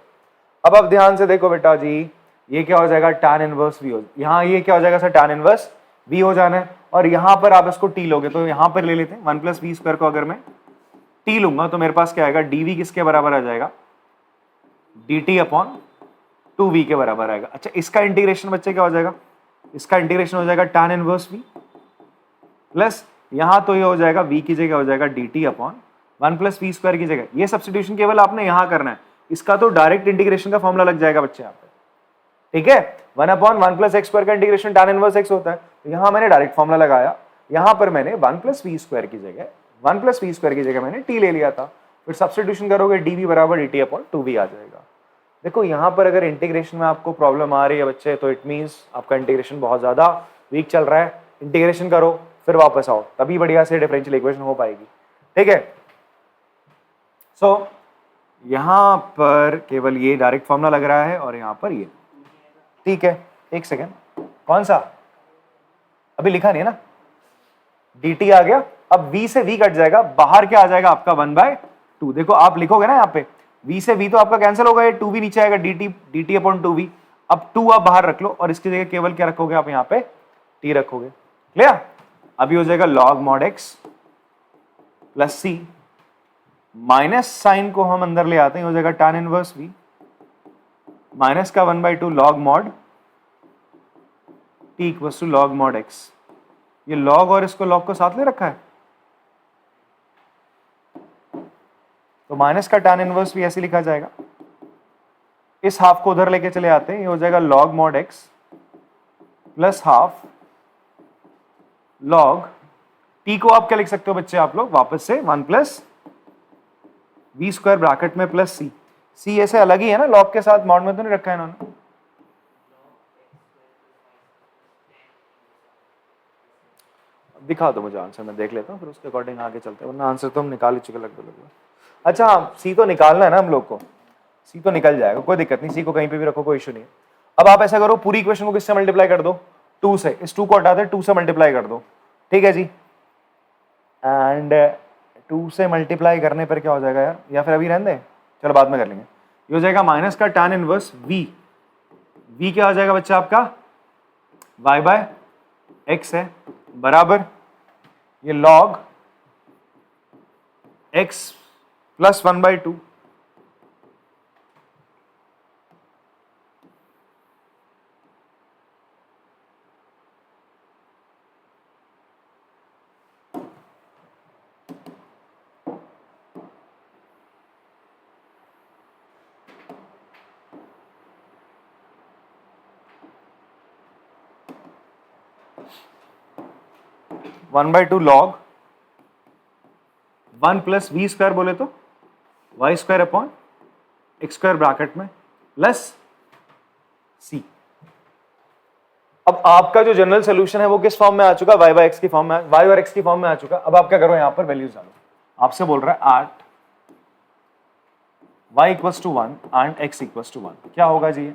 अब आप ध्यान से देखो बेटा जी, ये क्या हो जाएगा, tan इनवर्स v हो, यहाँ ये क्या हो जाएगा सर, tan इनवर्स v हो जाना है, और यहाँ पर आप इसको t लोगे, तो यहाँ पर ले लेते हैं वन प्लस वी स्क्वायर को, अगर मैं t लूंगा तो मेरे पास क्या आएगा, dv किसके बराबर आ जाएगा, dt अपॉन 2v के बराबर आएगा। अच्छा, इसका इंटीग्रेशन बच्चे क्या हो जाएगा, इसका इंटीग्रेशन हो जाएगा tan इनवर्स v प्लस यहां तो ये हो जाएगा v की जगह हो जाएगा dt upon one plus v square की जगह। ये सब्स्टिट्यूशन केवल आपने यहां करना है, इसका तो डायरेक्ट इंटीग्रेशन का फॉर्मूला लग जाएगा बच्चे यहाँ पे, ठीक है। 1 अपॉन 1 प्लस एक्स स्क्वायर का इंटीग्रेशन tan इनवर्स x होता है। तो यहाँ मैंने डायरेक्ट फॉर्मूला लगाया, यहाँ पर मैंने 1 प्लस वी स्क्वायर की जगह मैंने t ले लिया था। फिर सब्स्टिट्यूशन करोगे dv बराबर dt अपॉन 2v आ जाएगा। देखो यहाँ पर अगर इंटीग्रेशन में आपको प्रॉब्लम आ रही है बच्चे, तो इट मीन्स आपका इंटीग्रेशन बहुत ज्यादा वीक चल रहा है। इंटीग्रेशन करो फिर वापस आओ, तभी बढ़िया से डिफरेंशियल इक्वेशन हो पाएगी। ठीक है, सो यहां पर केवल ये डायरेक्ट फॉर्मूला लग रहा है और यहां पर ये। ठीक है, एक सेकेंड, कौन सा अभी लिखा नहीं है ना, dt आ गया। अब v से v कट जाएगा, बाहर क्या आ जाएगा आपका 1/2। देखो आप लिखोगे ना यहाँ पे v से v तो आपका कैंसिल होगा, ये 2v नीचे आएगा, dt अपॉन 2v। अब 2 आप बाहर रख लो और इसकी जगह केवल क्या रखोगे आप यहाँ पे t रखोगे। क्लियर? अभी हो जाएगा log mod x plus c, minus sign को हम अंदर ले आते हैं, हो जाएगा tan इनवर्स v माइनस का 1/2 log mod t equals to log mod x। ये log और इसको log को साथ ले रखा है, तो माइनस का tan इनवर्स भी ऐसे लिखा जाएगा। इस हाफ को उधर लेके चले आते हैं, ये हो जाएगा log mod x plus half log t को आप क्या लिख सकते हो बच्चे आप लोग वापस से 1 प्लस वी स्क्वायर ब्रैकेट में प्लस सी। सी ऐसे अलग ही है ना, log के साथ मॉड में तो नहीं रखा है इन्होंने। दिखा दो मुझे आंसर, मैं देख लेता हूँ फिर उसके अकॉर्डिंग आगे चलते हैं, वरना आंसर तो हम निकाल ही चुके लगभग। अच्छा सी तो निकालना है ना हम लोग को, सी तो निकल जाएगा, कोई दिक्कत नहीं, सी को कहीं पे भी रखो, कोई इशू नहीं है। अब आप ऐसा करो, पूरी इक्वेशन को किससे मल्टीप्लाई कर दो, 2 से। इस 2 को हटा दे, 2 से मल्टीप्लाई कर दो। ठीक है जी, एंड 2 से मल्टीप्लाई करने पर क्या हो जाएगा यार, या फिर अभी रहने दे, चलो बाद में कर लेंगे। ये हो जाएगा माइनस का tan इनवर्स v, v क्या हो जाएगा बच्चा आपका y बाय x है, बराबर ये log x plus 1/2 1/2 log 1 plus v square बोले तो y square upon x square bracket में प्लस सी। अब आपका जो जनरल सोल्यूशन है वो किस फॉर्म में आ चुका, y बाय एक्स की फॉर्म में, y और x की फॉर्म में आ चुका। अब आप क्या करो, यहां पर वैल्यूज डालो। आपसे बोल रहा है at y equals to 1 and x equals to 1, क्या होगा जी, ये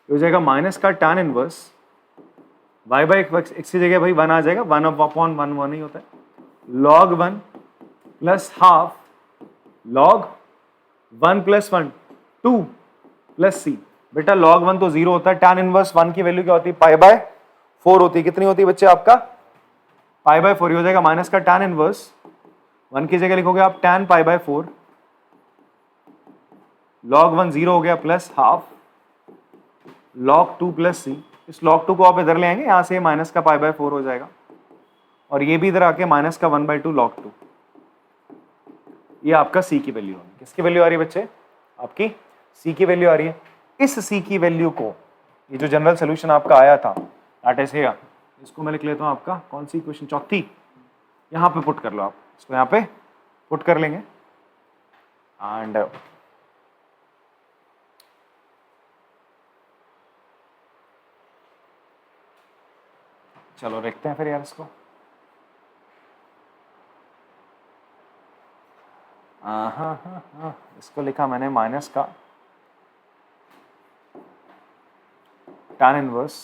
हो जाएगा माइनस का tan inverse y by x की जगह भाई 1 आ जाएगा, 1 अपॉन 1 1 ही होता है, log 1 plus half log 1 plus 1 2 plus c. बेटा log 1 तो 0 होता है, tan इनवर्स 1 की वैल्यू क्या होती है, पाई बाय 4 होती है। कितनी होती है बच्चे आपका, पाई बाय 4। हो जाएगा माइनस का tan इनवर्स 1 की जगह लिखोगे आप tan पाई बाय 4, log 1 0 हो गया, प्लस हाफ log 2 प्लस सी। इस log 2 को आप इधर ले आएंगे, यहां से माइनस का पाई बाय 4 हो जाएगा, और ये भी इधर आके माइनस का 1/2 log 2। ये आपका सी की वैल्यू होगी। किसकी वैल्यू आ रही है बच्चे, आपकी सी की वैल्यू आ रही है। इस सी की वैल्यू को, ये जो जनरल सोल्यूशन आपका आया था दैट इज हियर, इसको मैं लिख लेता हूं आपका कौन सी इक्वेशन, चौथी, यहां पे पुट कर लो आप, इसको यहां पे पुट कर लेंगे एंड चलो देखते हैं फिर यार इसको। इसको लिखा मैंने माइनस का tan इनवर्स,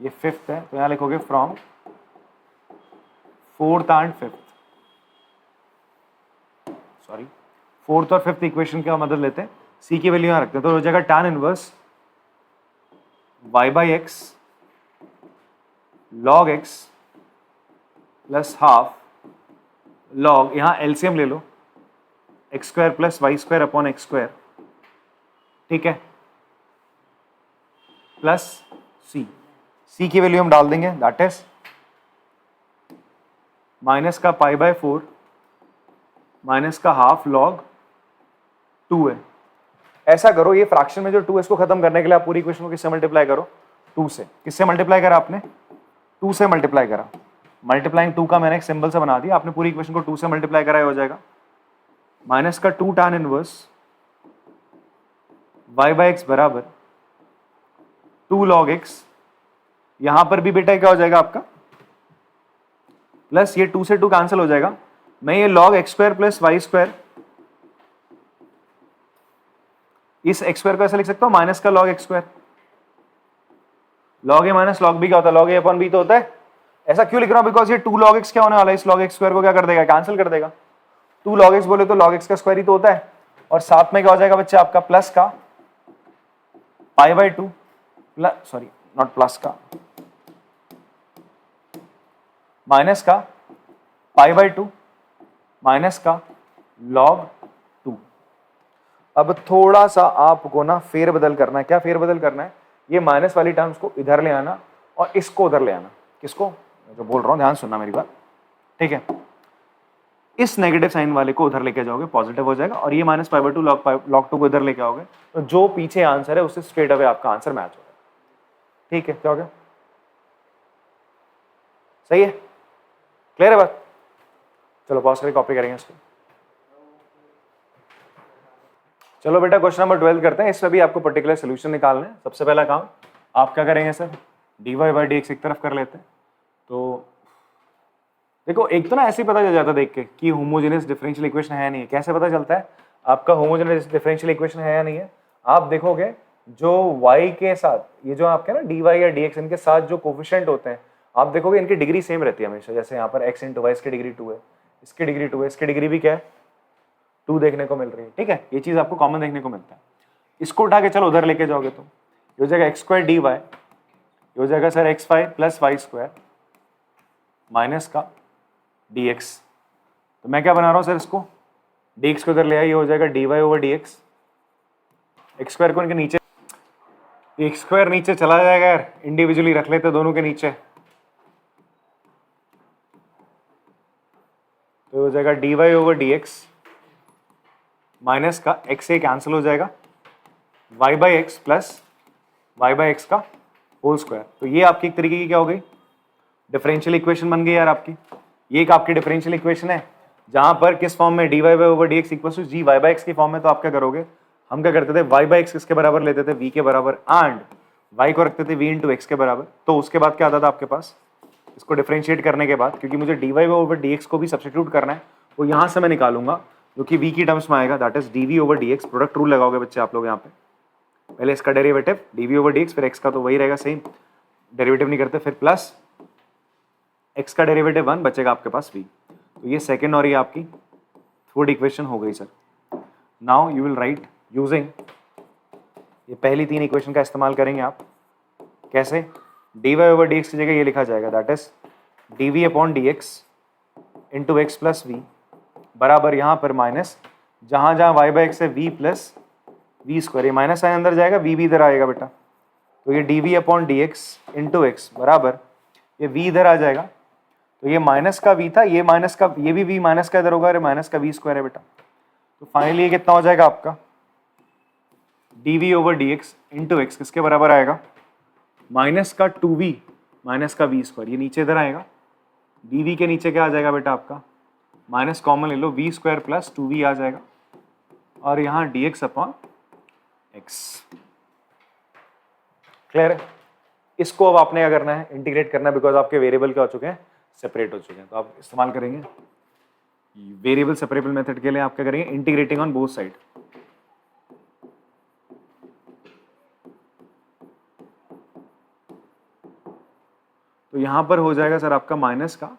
ये फिफ्थ है तो यहां लिखोगे from fourth and fifth, sorry fourth और फिफ्थ इक्वेशन का मदद लेते हैं, सी की वैल्यू यहां रखते हैं, तो हो जाएगा tan inverse y by x log x plus half log, यहां एलसीएम ले लो, x square plus y square upon x square, ठीक है, प्लस सी। सी की वैल्यू हम डाल देंगे, दैट इज माइनस का पाई बाय 4 माइनस का हाफ log 2 है, ऐसा करो, ये फ्रैक्शन में जो 2 इसको खत्म करने के लिए आप पूरी इक्वेशन को किससे मल्टीप्लाई करो, 2 से। किससे मल्टीप्लाई करा आपने, 2 से मल्टीप्लाई करा। मल्टीप्लाइंग 2 का मैंने एक सिंबल से बना दिया, आपने पूरी इक्वेशन को 2 से मल्टीप्लाई करा, हो जाएगा माइनस का 2 tan inverse y by x बराबर 2 log x, यहां पर भी बेटा क्या हो जाएगा आपका, प्लस ये 2 से 2 कैंसिल हो जाएगा, मैं ये log x square plus y square, इस x स्क्वायर को ऐसा लिख सकता हूं माइनस का log x square. log a minus log b क्या होता है, log a अपॉन b तो होता है। ऐसा क्यों लिख रहा हूं, बिकॉज ये 2 log x क्या होने वाला है, इस log x स्क्वायर को क्या कर देगा, कैंसिल कर देगा। 2 log x बोले तो log x का स्क्वायर ही तो होता है, और साथ में क्या हो जाएगा बच्चे आपका प्लस का pi by 2 plus, sorry not plus का, माइनस का पाई बाई 2 माइनस का log 2। अब थोड़ा सा आपको ना फेरबदल करना है। क्या फेरबदल करना है, ये माइनस वाली टर्म्स को इधर ले आना और इसको उधर ले आना। किसको, जो बोल रहा हूं ध्यान सुनना मेरी बात, ठीक है। इस नेगेटिव साइन वाले को उधर लेके जाओगे, पॉजिटिव हो जाएगा, और ये माइनस पाई बाई 2 log 2 को इधर लेके आओगे, तो जो पीछे आंसर है उससे स्ट्रेट अवे आपका आंसर मैच होगा। ठीक है, क्या हो गया, सही है, क्लियर है बात। चलो पॉज करके कॉपी करेंगे इसको। चलो बेटा क्वेश्चन नंबर 12 करते हैं, इसमें भी आपको पर्टिकुलर सोल्यूशन निकालना है। सबसे पहला काम आप क्या करेंगे sir, d y by d x एक तरफ कर लेते हैं। तो देखो एक तो ना ऐसे ही पता चल जाता देख के कि होमोजेनियस डिफरेंशियल इक्वेशन है या नहीं है। कैसे पता चलता है आपका होमोजेनियस डिफरेंशियल इक्वेशन है या नहीं है, आप देखोगे जो y के साथ ये जो आपके ना dy या dx इनके साथ जो कोफिशिएंट होते हैं, आप देखोगे इनकी डिग्री सेम रहती है हमेशा। जैसे यहाँ पर x इंटू वाई, इसकी डिग्री 2 है, इसकी डिग्री 2 है, इसकी डिग्री भी क्या है 2 देखने को मिल रही है। ठीक है, ये चीज आपको कॉमन देखने को मिलता है। इसको उठा के चलो उधर लेके जाओगे तो ये हो जाएगा एक्स स्क्वायर डी वाई, ये हो जाएगा sir x y plus y square minus का डी एक्स। तो मैं क्या बना रहा हूँ सर, इसको डी एक्स को इधर ले आया, ये हो जाएगा d y over d x. X square को इनके नीचे, एक्स स्क्वायर नीचे चला जाएगा यार, इंडिविजुअली रख लेते दोनों के नीचे, तो हो जाएगा d y over d x minus का एक्स से कैंसिल हो जाएगा, y by x plus y by x का होल स्क्वायर। तो ये आपकी एक तरीके की क्या हो गई, डिफरेंशियल इक्वेशन बन गई यार आपकी। ये एक आपकी डिफरेंशियल इक्वेशन है जहां पर किस फॉर्म में d y by over d x equal to g y by x की फॉर्म में। तो आप क्या करोगे, हम क्या करते थे वाई बाई एक्स किसके बराबर लेते थे, वी के बराबर, एंड वाई को रखते थे वी इंटू एक्स के बराबर। तो उसके बाद क्या आता था आपके पास, इसको डिफरेंशिएट करने के बाद, क्योंकि मुझे d y over d x को भी सब्सटीट्यूट करना है, वो यहाँ से मैं निकालूंगा जो कि वी की टर्म्स में आएगा, that is d v over d x. Product rule लगाओगे बच्चे आप लोग यहाँ पे, पहले इसका derivative d v over d x, फिर एक्स का तो वही रहेगा सेम, डेरिवेटिव नहीं करते, फिर प्लस एक्स का डेरिवेटिव 1 बचेगा आपके पास v। तो ये सेकंड और ये आपकी थर्ड इक्वेशन हो गई sir. Now you will write using, ये पहली 3 इक्वेशन का इस्तेमाल करेंगे आप। कैसे, d y over d x की जगह ये लिखा जाएगा, that is d v upon d x into x plus v बराबर यहाँ पर माइनस, जहाँ जहाँ वाई बाई एक्स है वी प्लस वी स्क्वायर, ये माइनस साइन अंदर जाएगा, वी भी इधर आएगा बेटा। तो ये d v upon d x into x बराबर ये v इधर आ जाएगा, तो ये माइनस का v था, ये माइनस का, ये भी v माइनस का इधर होगा, अरे माइनस का v स्क्वायर है बेटा। तो फाइनली ये कितना हो जाएगा आपका, dv over dx into x किसके बराबर आएगा, माइनस का 2v माइनस का v स्क्वायर, ये नीचे इधर आएगा, dv के नीचे क्या आ जाएगा बेटा आपका, माइनस कॉमन ले लो, v स्क्वायर प्लस 2v आ जाएगा, और यहाँ dx अपॉन x। क्लियर है। इसको अब आपने क्या करना है, इंटीग्रेट करना है, बिकॉज आपके वेरिएबल क्या हो चुके हैं, सेपरेट हो चुके हैं। तो आप इस्तेमाल करेंगे वेरिएबल सेपरेबल मेथड के लिए, आप क्या करेंगे, इंटीग्रेटिंग ऑन बोथ साइड। तो यहां पर हो जाएगा सर आपका माइनस का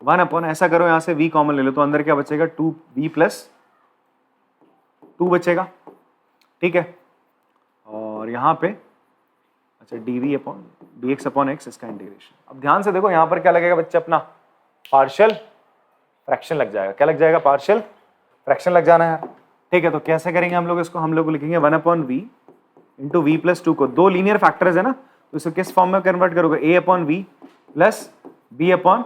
1 अपॉन, ऐसा करो यहां से v कॉमन ले लो, तो अंदर क्या बचेगा 2v प्लस 2 बचेगा, ठीक है। और यहाँ पे अच्छा dv upon dx upon x, इसका इंटीग्रेशन। अब ध्यान से देखो यहाँ पर क्या लगेगा बच्चे, अपना पार्शियल फ्रैक्शन लग जाएगा। क्या लग जाएगा, पार्शियल फ्रैक्शन लग जाना है, ठीक है। तो कैसे करेंगे हम लोग इसको, हम लोग लिखेंगे 1 अपॉन वी इंटू वी प्लस 2 को, 2 लीनियर फैक्टर्स है ना, तो इसको किस फॉर्म में कन्वर्ट करोगे, a upon v plus b upon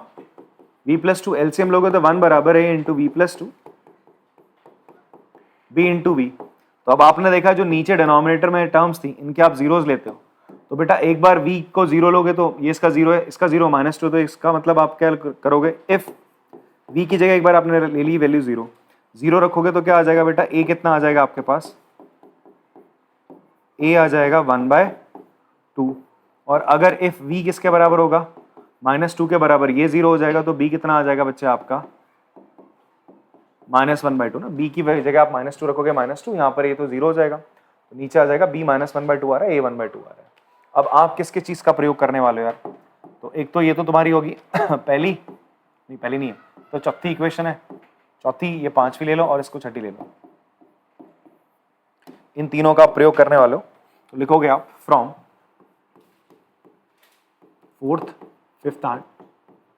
v plus 2, LCM लोगे तो 1 बराबर है into v plus 2 b into v. तो अब आपने देखा जो नीचे डिनोमिनेटर में टर्म्स थी इनके आप जीरोस लेते हो, तो बेटा एक बार v को जीरो लोगे तो ये इसका जीरो है, इसका जीरो -2, तो इसका मतलब आप क्या करोगे, इफ v की जगह एक बार आपने ले ली वैल्यू जीरो रखोगे तो क्या आ जाएगा बेटा, a कितना आ जाएगा आपके पास, a आ जाएगा 1/2। और अगर इफ v किसके बराबर होगा, -2 के बराबर, ये जीरो हो जाएगा, तो b कितना आ जाएगा बच्चे आपका -1/2 ना, b की जगह आप -2 रखोगे, -2 यहाँ पर ये तो जीरो हो जाएगा, तो नीचे आ जाएगा b -1/2 आ रहा है, a 1/2 आ रहा है। अब आप किसके चीज का प्रयोग करने वाले हो यार, तो एक तो ये तो तुम्हारी होगी पहली नहीं है, तो चौथी इक्वेशन है, चौथी, ये पांचवी ले लो और इसको छठी ले लो, इन तीनों का प्रयोग करने वाले हो, तो लिखोगे आप from 4th, 5th and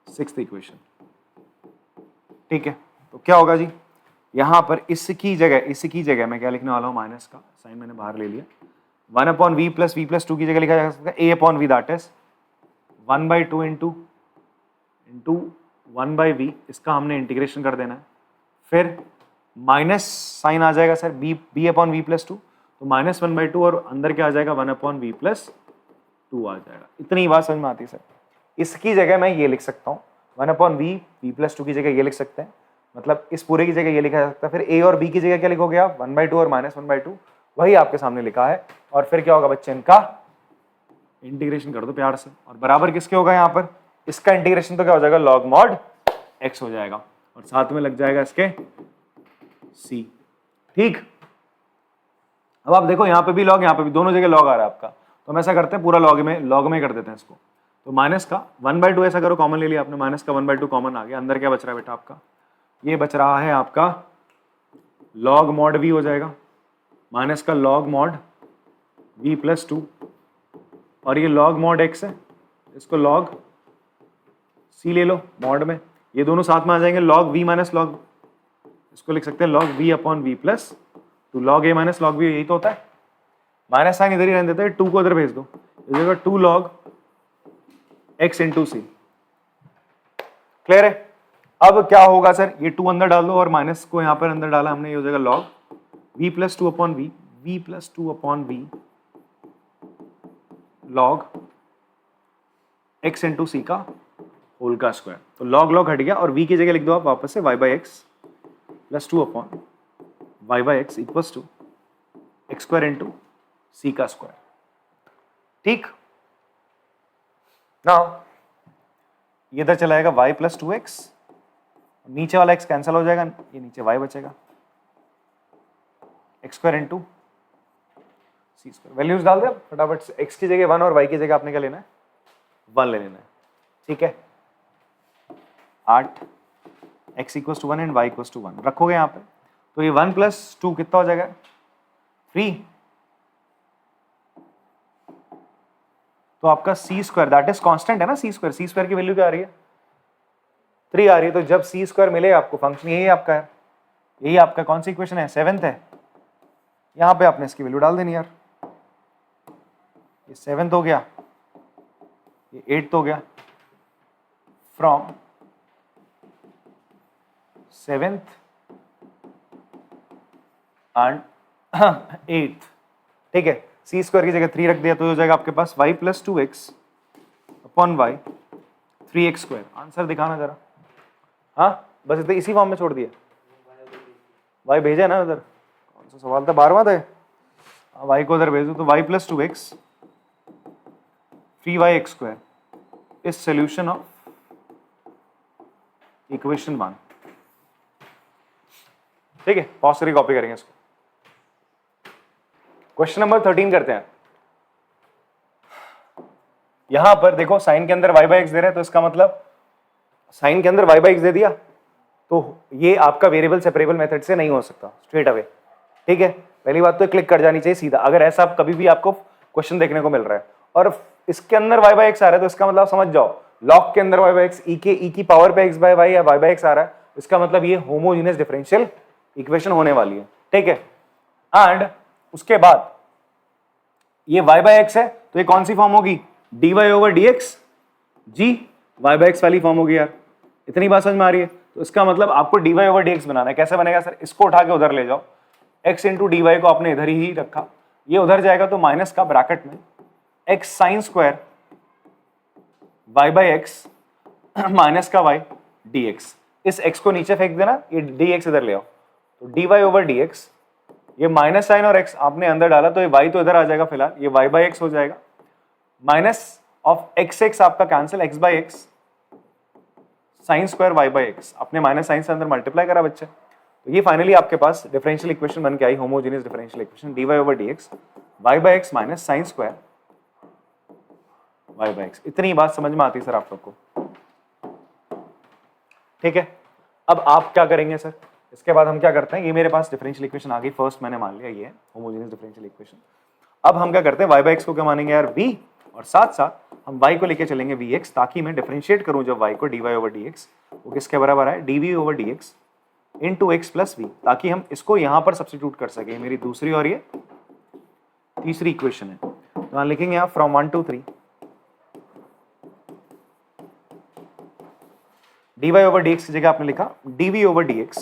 6th equation. ठीक है, तो क्या होगा जी, यहां पर इसकी जगह मैं क्या लिखने वाला हूं, माइनस का साइन मैंने बाहर ले लिया, 1/v + v+2 की जगह लिखा जा सकता है a/v, that is 1/2 into 1/v, इसका हमने इंटीग्रेशन कर देना है, फिर माइनस साइन आ जाएगा सर b/v+2, तो -1/2 और अंदर क्या आ जाएगा 1/v+2 आ जाएगा। इतनी बात समझ में आती है सर। इसकी जगह मैं ये लिख सकता हूँ 1/v+2 की जगह ये लिख सकते हैं, मतलब इस पूरे की जगह ये लिखा जा सकता है, फिर a और b की जगह क्या लिखोगे आप, 1/2 और -1/2, वही आपके सामने लिखा है, और फिर क्या होगा बच्चे, इनका इंटीग्रेशन कर दो प्यार से, और बराबर किसके होगा यहाँ पर, इसका इंटीग्रेशन तो क्या हो जाएगा, log mod x हो जाएगा, और साथ में लग जाएगा इसके c। ठीक, अब आप देखो यहाँ पे भी log, यहाँ पे भी, दोनों जगह log आ रहा है आपका, तो हम ऐसा करते हैं पूरा log में कर देते हैं इसको, तो माइनस का 1/2 ऐसा करो, कॉमन ले लिया आपने, माइनस का 1/2 कॉमन आ गया, अंदर क्या बच रहा है बेटा आपका, ये बच रहा है आपका log mod v हो जाएगा, माइनस का log mod v+2, और ये log mod x है, इसको log c ले लो mod में, ये दोनों साथ में आ जाएंगे, log v - log, इसको लिख सकते हैं log v/v+2, log a - log v, यही तो होता है, माइनस साइन इधर ही रहने देते हैं, 2 को इधर भेज दो, इस जगह 2 log x × c। क्लियर है? अब क्या होगा सर, ये 2 अंदर डाल दो और माइनस को यहाँ पर अंदर डाला हमने, ये हो जाएगा log v+2/v log x × c का होल का स्क्वायर, तो log हट गया, और v की जगह लिख दो आप वापस से y/x + 2/y/x equals to x² × c का स्क्वायर। ठीक ना, ये इधर चला जाएगा y + 2x, नीचे वाला x कैंसिल हो जाएगा, ये नीचे y बचेगा, x² × c²। वैल्यूज डाल दे फटाफट से, x की जगह 1 और y की जगह आपने क्या लेना है, 1 ले लेना है। ठीक है, 8 x = 1 एंड y = 1 रखोगे यहाँ पे, तो ये 1 + 2 कितना हो जाएगा, 3, तो आपका c² दैट इज कांस्टेंट है ना, c² की वैल्यू क्या आ रही है, 3 आ रही है, तो जब c² मिले आपको, फंक्शन यही आपका है, यही आपका कौन सी इक्वेशन है, 7th है, यहाँ पे आपने इसकी वैल्यू डाल देनी यार, ये 7th हो गया, ये 8th हो गया, फ्रॉम 7th एंड 8th। ठीक है, c² की जगह 3 रख दिया, तो हो जाएगा आपके पास y + 2x/y 3x²। आंसर दिखाना जरा, हाँ बस इतना, इसी फॉर्म में छोड़ दिया, y भेजा ना उधर, कौन सा सवाल था, 12वां था, y को उधर भेज दो, तो y + 2x 3yx² is solution of equation 1। ठीक है, पॉज करके कॉपी करेंगे इसको। क्वेश्चन नंबर 13 करते हैं। यहां पर देखो साइन के अंदर y/x दे रहे हैं, तो इसका मतलब साइन के अंदर y/x दे दिया, तो ये आपका वेरिएबल सेपरेबल मेथड से नहीं हो सकता स्ट्रेट अवे। ठीक है, पहली बात तो क्लिक कर जानी चाहिए सीधा, अगर ऐसा आप कभी भी आपको क्वेश्चन देखने को मिल रहा है और इसके अंदर y/x आ रहा है, तो इसका मतलब समझ जाओ, लॉग के अंदर y/x e की पावर पे x/y या y/x आ रहा है, इसका मतलब ये होमोजेनियस डिफरेंशियल इक्वेशन होने वाली है। ठीक है, एंड उसके बाद ये y/x है, तो ये कौन सी फॉर्म होगी, dy/dx g y/x वाली फॉर्म होगी यार। इतनी बात समझ में आ रही है? तो इसका मतलब आपको dy/dx बनाना है। कैसे बनेगा सर, इसको उठा के उधर ले जाओ, x इंटू डी वाई को आपने इधर ही रखा, ये उधर जाएगा तो माइनस का ब्रैकेट में x sign square y by x minus का y dx, इस x को नीचे फेंक देना, ये dx इधर ले आओ, तो dy ओवर dx, ये माइनस साइन और x आपने अंदर डाला तो ये y तो इधर आ जाएगा, फिलहाल ये y बाई एक्स हो जाएगा, माइनस ऑफ x आपका cancel, x by x sign square y by x, आपने माइनस साइन से अंदर मल्टीप्लाई करा बच्चे, तो ये फाइनली आपके पास डिफरेंशियल इक्वेशन बन के आई, homogeneous differential equation dy over dx y by x minus sine square y by x. इतनी बात समझ में आती है सर आप लोग को? ठीक है, अब आप क्या करेंगे सर, इसके बाद हम क्या करते हैं, ये मेरे पास डिफरेंशियल इक्वेशन आ गई, फर्स्ट मैंने मान लिया ये है होमोजेनियस डिफरेंशियल इक्वेशन। अब हम क्या करते हैं, y बाई एक्स को क्या मानेंगे यार v, और साथ साथ हम y को लेके चलेंगे vx, ताकि मैं डिफरेंशिएट करूं जब y को dy ओवर dx, वो किसके बराबर है, dv over dx into x plus v, ताकि हम इसको यहां पर सब्स्टिट्यूट कर सके। मेरी दूसरी और ये तीसरी इक्वेशन है, तो यहां लिखेंगे आप from 1 to 3 dy over dx की जगह आपने लिखा dv over dx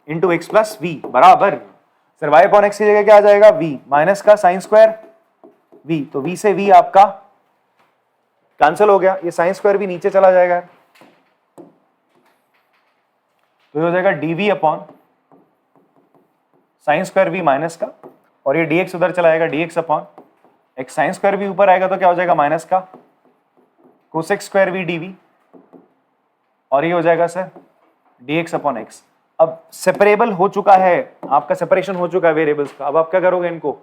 into x plus v बराबर, सर y अपॉन एक्स की जगह क्या आ जाएगा, v माइनस का साइन स्क्वायर v, तो v से v आपका कैंसिल हो गया, ये साइन स्क्वायर भी नीचे चला जाएगा, तो ये हो जाएगा dv upon sine square v minus का, और ये dx उधर चला जाएगा, dx upon x sign square v ऊपर आएगा तो क्या हो जाएगा, माइनस का कोसेक स्क्वायर v dv, और ये हो जाएगा सर dx अपॉन x। अब सेपरेबल हो चुका है आपका, सेपरेशन हो चुका है वेरिएबल्स का, अब आप क्या करोगे, इनको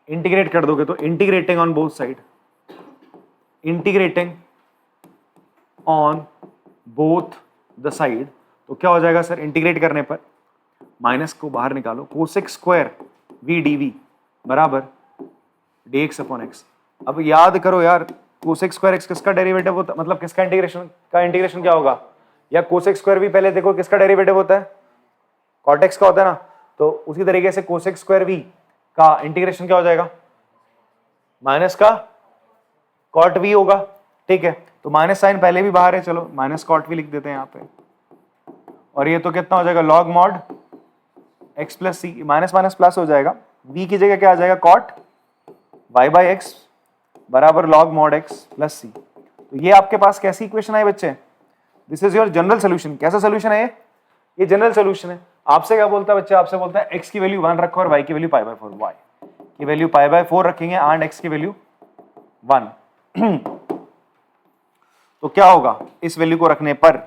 इंटीग्रेट कर दोगे, तो integrating on both side, integrating on both the side, तो क्या हो जाएगा सर, इंटीग्रेट करने पर माइनस को बाहर निकालो, कोसेक स्क्वायर v dv बराबर dx अपॉन x। अब याद करो यार, कोसेक स्क्वायर x किसका डेरिवेटिव होता है, मतलब किसका इंटीग्रेशन क्या होगा, या कोसेक स्क्वायर v पहले देखो किसका डेरिवेटिव होता है, कॉट एक्स का होता है ना, तो उसी तरीके से कोसेक स्क्वायर v का इंटीग्रेशन क्या हो जाएगा, माइनस का कॉट v होगा। ठीक है, तो माइनस साइन पहले भी बाहर है, चलो माइनस कॉट v लिख देते हैं यहाँ पे, और ये तो कितना हो जाएगा, लॉग मॉड x प्लस सी, माइनस माइनस प्लस हो जाएगा, v की जगह क्या आ जाएगा, कॉट y बाई एक्स बराबर लॉग मॉड x प्लस सी। तो ये आपके पास कैसी इक्वेशन है बच्चे, this is your general solution. कैसा सोल्यूशन है ये जनरल सोल्यूशन है। आपसे क्या बोलता है बच्चे, आपसे बोलता है x की वैल्यू 1 रखो और y की वैल्यू पाई बाय 4, y की वैल्यू पाई बाय 4 रखेंगे एंड x की वैल्यू 1 तो क्या होगा, इस वैल्यू को रखने पर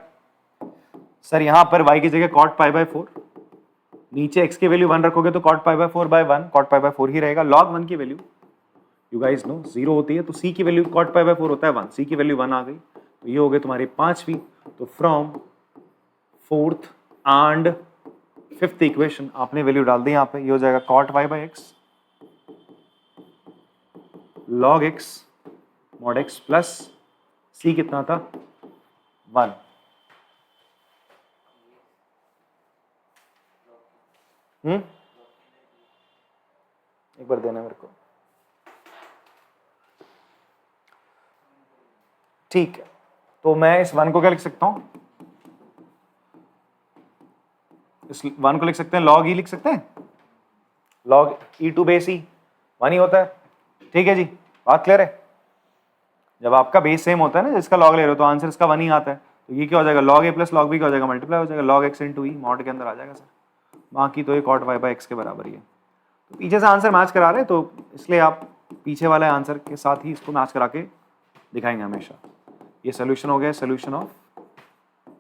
सर यहां पर y की जगह कॉट पाई बाय 4, नीचे x की वैल्यू 1 रखोगे तो cot pi by 4 by 1, cot pi by 4 ही रहेगा। log 1 की वैल्यू यू गाइस नो 0 होती है, तो c की वैल्यू कॉट पाई बाय 4 होता है 1, c की वैल्यू 1 आ गई, तो ये हो गए तुम्हारी 5वीं। तो from 4th and 5th equation आपने वैल्यू डाल दी यहाँ पे, ये हो जाएगा cot y bye x log x mod x plus c कितना था 1। एक बार देना मेरे को, ठीक है। तो मैं इस 1 को क्या लिख सकता हूं, इस 1 को लिख सकते हैं log e, लिख सकते हैं log e to base e 1 ही होता है। ठीक है जी, बात क्लियर है। जब आपका बेस सेम होता है ना, जिसका log ले रहे हो तो आंसर इसका 1 ही आता है, तो ये क्या हो जाएगा, log a plus log b क्या हो जाएगा, मल्टीप्लाई हो जाएगा, log x into e mod के अंदर आ जाएगा सर, बाकी तो ये कॉट y बाय x के बराबर ही है। तो पीछे से आंसर मैच करा रहे, तो इसलिए आप पीछे वाले आंसर के साथ ही इसको मैच करा के दिखाएंगे हमेशा। ये सोल्यूशन हो गया, सोल्यूशन ऑफ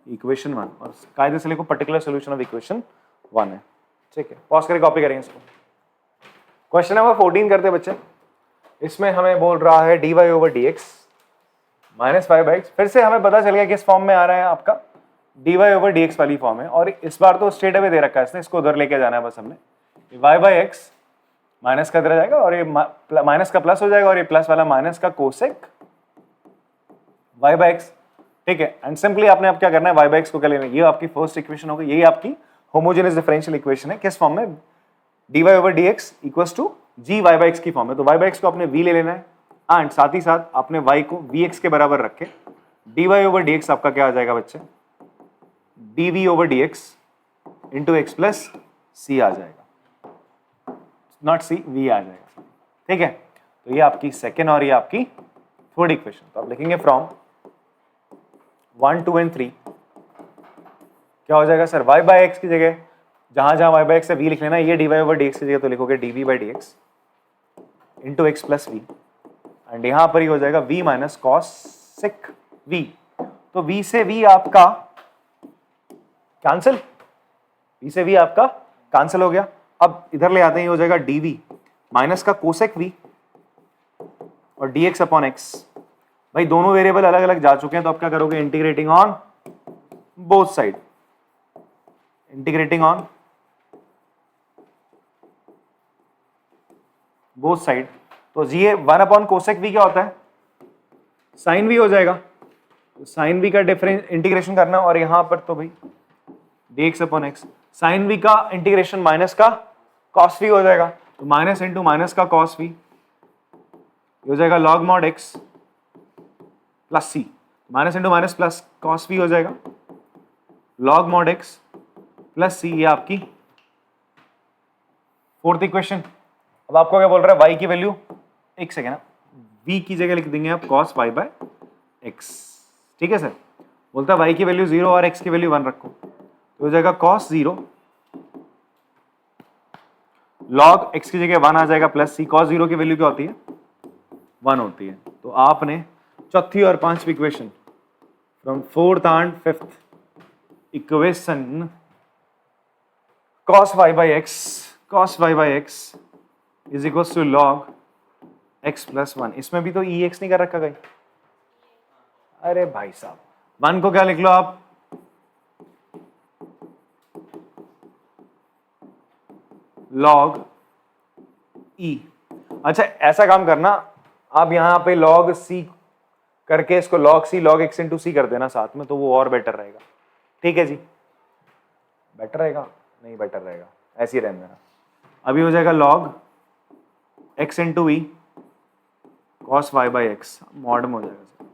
इक्वेशन 1, और कायदे से लिखो पर्टिकुलर सोल्यूशन ऑफ इक्वेशन 1 है। ठीक है, पॉज करके कॉपी करेंगे इसको। क्वेश्चन नंबर 14 करते बच्चे, इसमें हमें बोल रहा है dy over dx minus y by x. फिर से हमें पता चल गया किस फॉर्म में आ रहा है, आपका dy ओवर dx वाली फॉर्म है, और इस बार तो स्ट्रेट अवे दे रखा है इसने, इसको उधर लेके जाना है बस हमने। y बाई एक्स माइनस का इधर जाएगा, और ये माइनस का प्लस हो जाएगा, और ये प्लस वाला माइनस का कोसेक y बाई एक्स। ठीक है, एंड सिंपली आपने अब क्या करना है, y बाई एक्स को क्या लेना है, ये आपकी फर्स्ट इक्वेशन होगी, यही आपकी होमोजेनियस डिफरेंशियल इक्वेशन है। किस फॉर्म में, dy over dx equals to g y by x की फॉर्म में। तो y बाई एक्स को आपने v ले लेना है, एंड साथ ही साथ आपने y को vx के बराबर रखे, dy ओवर dx आपका क्या आ जाएगा बच्चे, dv over dx into x plus c आ जाएगा। नॉट सी, वी आ जाएगा। ठीक है, तो ये आपकी सेकेंड और ये आपकी थर्ड इक्वेशन। तो आप लिखेंगे फ्रॉम 1, 2 एंड 3 क्या हो जाएगा सर, y बाई एक्स की जगह जहां जहां y बाई एक्स है v लिख लेना, ये dy ओवर dx की जगह तो लिखोगे dv by dx into x plus v, and यहां पर ही हो जाएगा v माइनस कॉसेक v। तो v से v आपका कैंसिल, v से v आपका कैंसिल हो गया। अब इधर ले आते हैं, ये हो जाएगा dv माइनस का कोसेक v और dx अपॉन x। भाई दोनों वेरिएबल अलग अलग जा चुके हैं, तो आप क्या करोगे, integrating on both side, integrating on both side. तो ये 1 अपॉन कोसेक v क्या होता है, साइन v हो जाएगा। तो साइन v का डिफरेंस इंटीग्रेशन करना, और यहां पर तो भाई dx upon x, sine v का इंटीग्रेशन माइनस का cos v हो जाएगा। तो माइनस इंटू माइनस का cos v हो जाएगा log mod x plus c, minus into minus plus cos v हो जाएगा log mod x plus c। ये आपकी फोर्थ इक्वेशन। अब आपको क्या बोल रहा है, y की वैल्यू, एक सेकेंड ना, v की जगह लिख देंगे आप cos y बाय x। ठीक है सर, बोलता है y की वैल्यू 0 और x की वैल्यू 1 रखो, तो हो जाएगा cos 0 log x की जगह 1 आ जाएगा प्लस c। cos 0 की वैल्यू क्या होती है, 1 होती है। तो आपने चौथी और पांचवी equation from fourth and fifth equation cos y by x is equal to log x plus 1। इसमें भी तो ex नहीं कर रखा गई, अरे भाई साहब, 1 को क्या लिख लो आप, log e। अच्छा ऐसा काम करना, आप यहां पे log c करके इसको log c log x into c कर देना साथ में, तो वो और बेटर रहेगा। ठीक है जी, बेटर रहेगा, नहीं बेटर रहेगा, ऐसे ही रहने देना। अभी हो जाएगा log x into v cos y by x, modern हो जाएगा सर।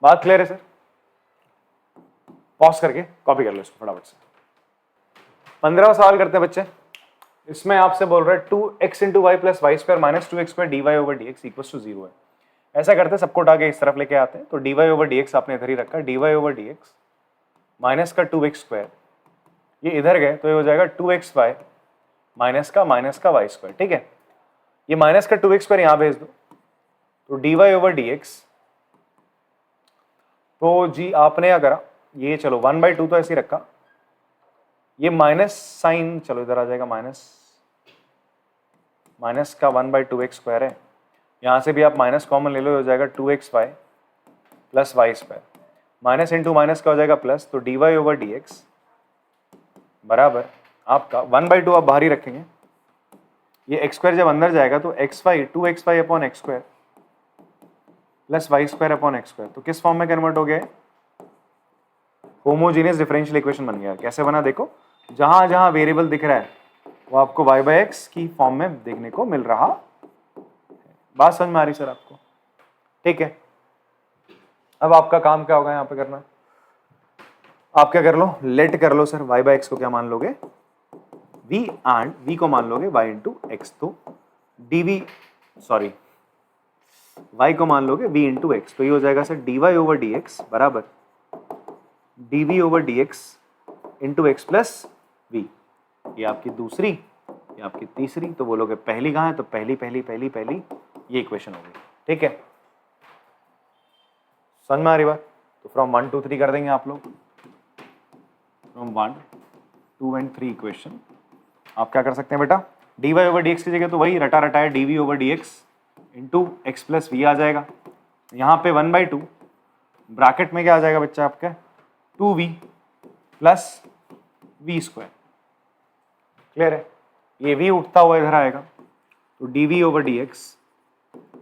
बात क्लियर है सर, पॉज करके कॉपी कर लो इसको फटाफट से। 15वां सवाल करते हैं बच्चे। इसमें आपसे बोल रहा है 2x into y plus y square minus 2x square d y over d x equal to 0 है। ऐसा करते हैं, सबको उठा के इस तरफ लेके आते हैं। तो d y over d x आपने इधर ही रखा, d y over d x minus का 2x स्क्वायर, ये इधर गए तो ये हो जाएगा 2xy माइनस का वाई स्क्वायर। ठीक है, ये माइनस का 2x स्क्वायर यहां भेज दो, तो d y over d x, तो जी आपने क्या करा, ये चलो 1/2 तो ऐसे ही रखा, ये माइनस साइन चलो इधर आ जाएगा, माइनस का 1/2x स्क्वायर है, यहां से भी आप माइनस कॉमन ले लो, हो जाएगा 2xy plus y square, minus into minus का हो जाएगा प्लस, तो d y over d x बराबर आपका 1/2 आप बाहर ही रखेंगे, ये एक्स स्क्वायर जब अंदर जाएगा तो xy 2xy upon x square plus y square upon x square. तो किस फॉर्म में कन्वर्ट हो गया है, होमोजेनियस डिफरेंशियल इक्वेशन बन गया। कैसे बना देखो, जहां जहां वेरिएबल दिख रहा है वो आपको y बाई एक्स की फॉर्म में देखने को मिल रहा है। बात समझ में आ रही सर आपको? ठीक है, अब आपका काम क्या होगा यहाँ पे करना, आप क्या कर लो, लेट कर लो सर, y बाई एक्स को क्या मान लोगे, v, एंड v को मान लोगे y इंटू एक्स। तो dv सॉरी y को मान लोगे v इंटू एक्स, तो ये हो जाएगा sir dy over d x बराबर dv over d x into x plus v। ये आपकी दूसरी, ये आपकी तीसरी, तो बोलोगे पहली कहाँ है, तो पहली ये इक्वेशन होगी। ठीक है, समझ में आ रही बात? तो फ्रॉम 1 2 3 कर देंगे आप लोग, फ्रॉम 1 2 एंड 3 इक्वेशन। आप क्या कर सकते हैं बेटा, d y over d x की जगह तो वही रटा रटा है, d v over d x into x plus v आ जाएगा। यहाँ पे 1/2 ब्रैकेट में क्या आ जाएगा बच्चा आपका, 2v plus v square. Clear है, ये v उठता हुआ इधर आएगा, तो d v over d x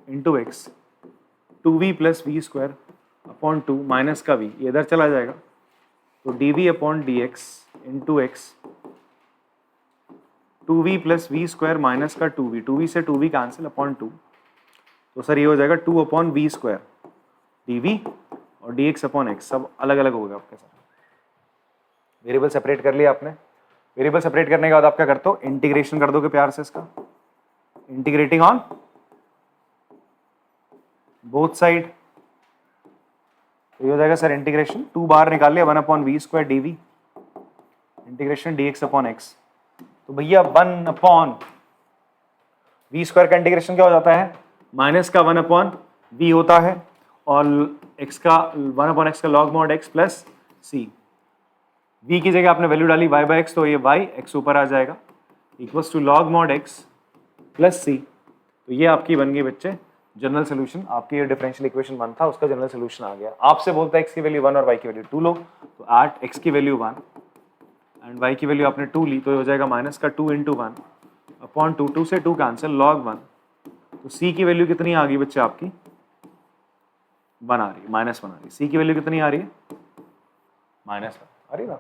into x 2v plus v square upon 2 minus का v, ये इधर चला जाएगा, तो dv upon d x into x 2v plus v square minus का 2v से 2v कैंसिल अपॉन 2, तो सर ये हो जाएगा 2 अपॉन वी स्क्वायर dv और dx अपॉन एक्स, सब अलग अलग हो गया आपके साथ। वेरिएबल सेपरेट कर लिया आपने, वेरिएबल सेपरेट करने के बाद आप क्या करते हो, इंटीग्रेशन कर दोगे प्यार से इसका, इंटीग्रेटिंग ऑन बोथ साइड, तो ये हो जाएगा सर इंटीग्रेशन 2 बाहर निकाल लिया 1/v² dv integration dx upon x। तो भैया 1/v² का इंटीग्रेशन क्या हो जाता है, माइनस का 1/v होता है और x का 1/x का log mod x plus c। v की जगह आपने वैल्यू डाली y/x, तो ये y x ऊपर आ जाएगा equals to log mod x plus c। तो ये आपकी बन गई बच्चे जनरल सोल्यूशन। आपकी ये डिफरेंशियल इक्वेशन 1 था, उसका जनरल सोल्यूशन आ गया। आपसे बोलता है x की वैल्यू 1 और y की वैल्यू 2 लो, तो 8 x की वैल्यू 1 एंड y की वैल्यू आपने 2 ली, तो हो जाएगा माइनस का 2 × 1 अपॉन 2, 2 से 2 कैंसिल log 1। तो c की वैल्यू कितनी आ गई बच्चे आपकी 1 आ रही है, -1 आ रही है। c की वैल्यू कितनी आ रही है -1 आ रही है ना,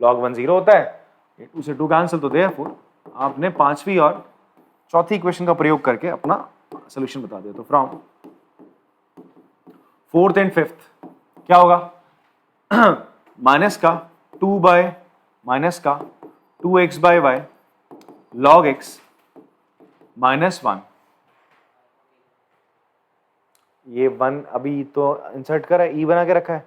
log 1 0 होता है, 2 से 2 कैंसिल, तो देयरफॉर आपने पांचवी और चौथी इक्वेशन का प्रयोग करके अपना सोल्यूशन बता दिया। तो फ्रॉम 4th एंड 5th क्या होगा, माइनस का 2x/y log x -1, ये 1 अभी तो इंसर्ट करा है, e बना के रखा है,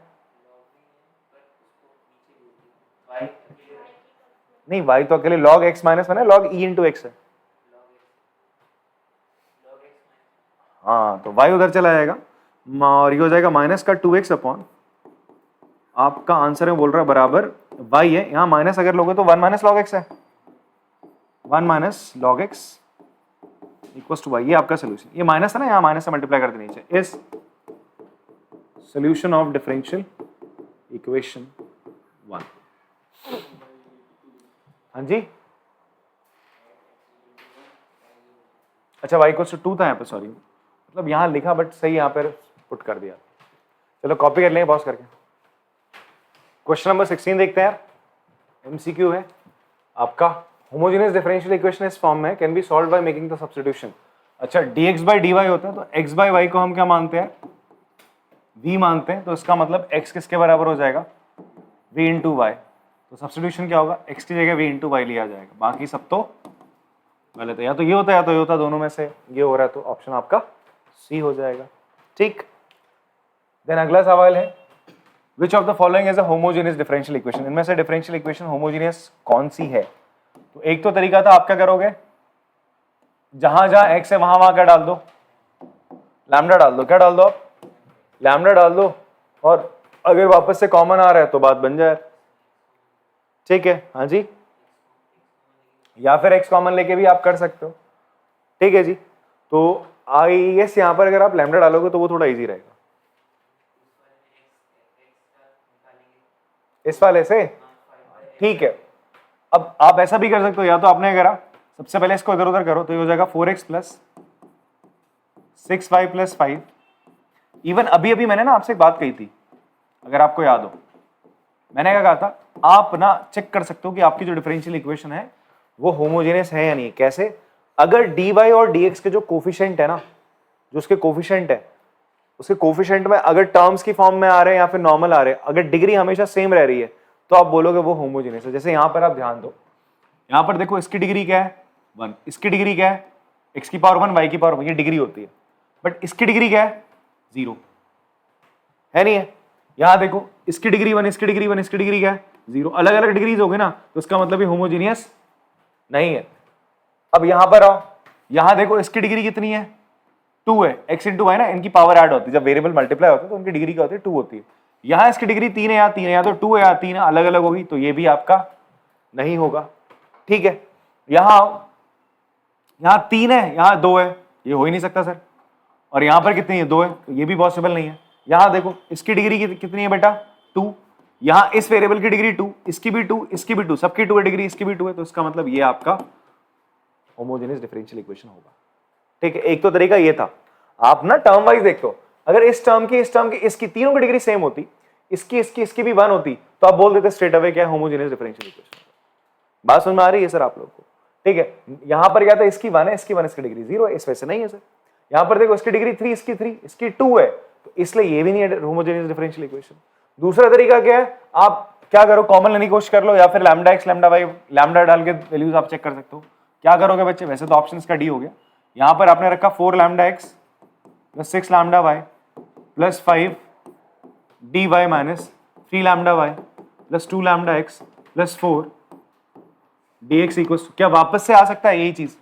नहीं y तो अकेले log x -1 है, log e × x है। हाँ, तो y उधर चला जाएगा और ये हो जाएगा माइनस का 2x अपॉन, आपका आंसर में बोल रहा है बराबर y है, यहाँ माइनस अगर लोगे तो 1 - log x है, 1 - log x equals to y। ये आपका सोल्यूशन, ये माइनस है ना, यहाँ माइनस से मल्टीप्लाई कर देनी चाहिए। इस सोल्यूशन ऑफ डिफरेंशियल इक्वेशन 1। हाँ जी, अच्छा y इक्वल्स टू 2 था यहाँ पे, सॉरी, मतलब यहाँ लिखा बट सही यहाँ पर पुट कर दिया। चलो कॉपी कर लेंगे पॉज करके। क्वेश्चन नंबर 16 देखते हैं यार, एमसीक्यू है आपका। होमोजेनियस डिफरेंशियल इक्वेशन इस फॉर्म में can be solved by making the substitution. अच्छा, dx/dy होता है, तो x/y को हम क्या मानते हैं, v मानते हैं, तो इसका मतलब x किसके बराबर हो जाएगा, v × y। तो सब्स्टिट्यूशन क्या होगा, x की जगह v × y लिया जाएगा, बाकी सब तो गलत है, या तो ये होता है या तो ये होता है, दोनों में से ये हो रहा है, तो ऑप्शन आपका सी हो जाएगा। ठीक, देन अगला सवाल है, which of the following is a homogeneous differential equation. इनमें से डिफरेंशियल इक्वेशन होमोजेनियस कौन सी है। तो एक तो तरीका था, आप क्या करोगे, जहां जहां x है वहां वहां क्या डाल दो, लैम्डा डाल दो, क्या डाल दो आप, लैम्डा डाल दो, और अगर वापस से कॉमन आ रहा है तो बात बन जाए। ठीक है, हाँ जी, या फिर x कॉमन लेके भी आप कर सकते हो। ठीक है जी, तो आई गेस यहाँ पर अगर आप लैम्डा डालोगे तो वो थोड़ा इजी रहेगा। इस वाले से ठीक है, अब आप ऐसा भी कर सकते हो, या तो आपने करा सबसे पहले इसको इधर उधर करो, तो ये हो जाएगा 4x + 6y + 5। इवन अभी अभी मैंने ना आपसे एक बात कही थी, अगर आपको याद हो, मैंने क्या कहा था, आप ना चेक कर सकते हो कि आपकी जो डिफरेंशियल इक्वेशन है वो होमोजेनियस है या नहीं। कैसे, अगर dy और dx के जो कोफिशिएंट है ना, जो उसके कोफिशिएंट है, उसके कोफिशिएंट में अगर टर्म्स की फॉर्म में आ रहे हैं या फिर नॉर्मल आ रहे हैं, अगर डिग्री हमेशा सेम रह रही है, तो आप बोलोगे वो होमोजेनियस है। जैसे यहां पर आप ध्यान दो, यहां पर देखो इसकी डिग्री क्या है 1, इसकी डिग्री क्या है x⁻1 y⁻1, ये डिग्री होती है, बट इसकी डिग्री क्या है 0 है, नहीं है। यहां देखो इसकी डिग्री 1, इसकी डिग्री 1, इसकी डिग्री क्या है 0, अलग अलग डिग्रीज हो गए ना, तो इसका मतलब ये होमोजेनियस नहीं है। अब यहां पर आओ, यहां देखो इसकी डिग्री कितनी है 2 है, x × y ना, इनकी पावर ऐड होती है, जब वेरिएबल मल्टीप्लाई होता है तो उनकी डिग्री क्या होती है 2 होती है। यहां इसकी डिग्री 3 है, या 3 है, या तो 2 है या 3 है, अलग अलग होगी, तो ये भी आपका नहीं होगा। ठीक है, यहां आओ, यहां 3 है, यहां 2 है, ये हो ही नहीं सकता सर। और यहां पर कितनी है 2 है, तो ये भी पॉसिबल नहीं है। यहां देखो इसकी डिग्री कितनी है बेटा 2, यहां इस वेरिएबल की डिग्री 2, इसकी भी 2, इसकी भी 2, सबकी 2 है डिग्री, इसकी भी 2 है, तो इसका मतलब ये आपका होमोजेनियस डिफरेंशियल इक्वेशन होगा। ठीक है, एक तो तरीका ये था, आप ना टर्म वाइज देखो, अगर इस टर्म की, इस टर्म की, इसकी तीनों की डिग्री सेम होती, इसकी भी 1 होती, तो आप बोल देते स्ट्रेट अवे क्या होमोजेनियस डिफरेंशियल इक्वेशन। बात समझ में आ रही है सर आप लोग को। ठीक है, यहां पर क्या था, इसकी 1 है, इसकी 1, इसकी डिग्री 0 है, इस वजह से नहीं है सर। यहां पर देखो इसकी डिग्री 3, इसकी 3, इसकी 2 है, तो इसलिए ये भी नहीं है होमोजेनियस डिफरेंशियल इक्वेशन। दूसरा तरीका क्या है, आप क्या करो, कॉमन लेने की कोशिश कर लो, या फिर lambda x lambda y lambda डाल के वैल्यूज आप चेक कर सकते हो, क्या करोगे बच्चे, वैसे तो ऑप्शन का डी हो गया, यहां पर आपने रखा 4 lambda x plus 6 lambda y plus 5 d y minus 3 lambda y plus 2 lambda x plus 4 d x equal, क्या वापस से आ सकता है यही चीज?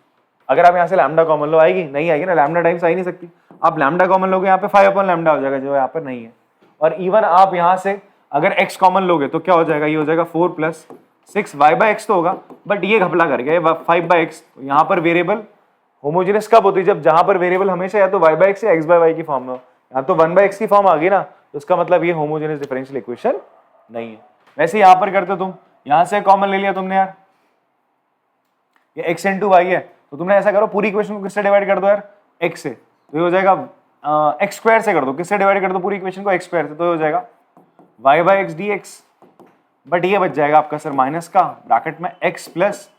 अगर आप यहाँ से लैम्डा कॉमन लो, आएगी नहीं आएगी ना, लैम्डा टाइम्स आ ही नहीं सकती। आप लैम्डा कॉमन लोगे यहाँ पे 5 अपॉन लैम्डा हो जाएगा, जो यहाँ पर नहीं है। और इवन आप यहाँ से अगर x कॉमन लोगे तो क्या हो जाएगा, ये हो जाएगा 4 प्लस 6 y बाई एक्स तो होगा, बट ये घपला कर गया, ये 5 बाई एक्स। यहाँ पर वेरिएबल होमोजेनियस कब होती है, जब जहां पर वेरिएबल हमेशा या तो y बाई एक्स या x बाई वाई की फॉर्म में हो। यहाँ तो 1 बाई एक्स की फॉर्म आ गई ना, तो उसका मतलब ये होमोजेनियस डिफरेंशियल इक्वेशन नहीं है। वैसे यहाँ पर करते तुम, यहाँ से कॉमन ले लिया तुमने यार, ये x इंटू वाई है, तो तुमने ऐसा करो पूरी इक्वेशन को किससे डिवाइड कर दो यार, x से, तो ये हो जाएगा x स्क्वायर से कर दो, किससे डिवाइड कर दो पूरी इक्वेशन को, x स्क्वायर से, तो ये हो जाएगा y by x d x. But ये बच जाएगा आपका सर माइनस का ब्रैकेट में x plus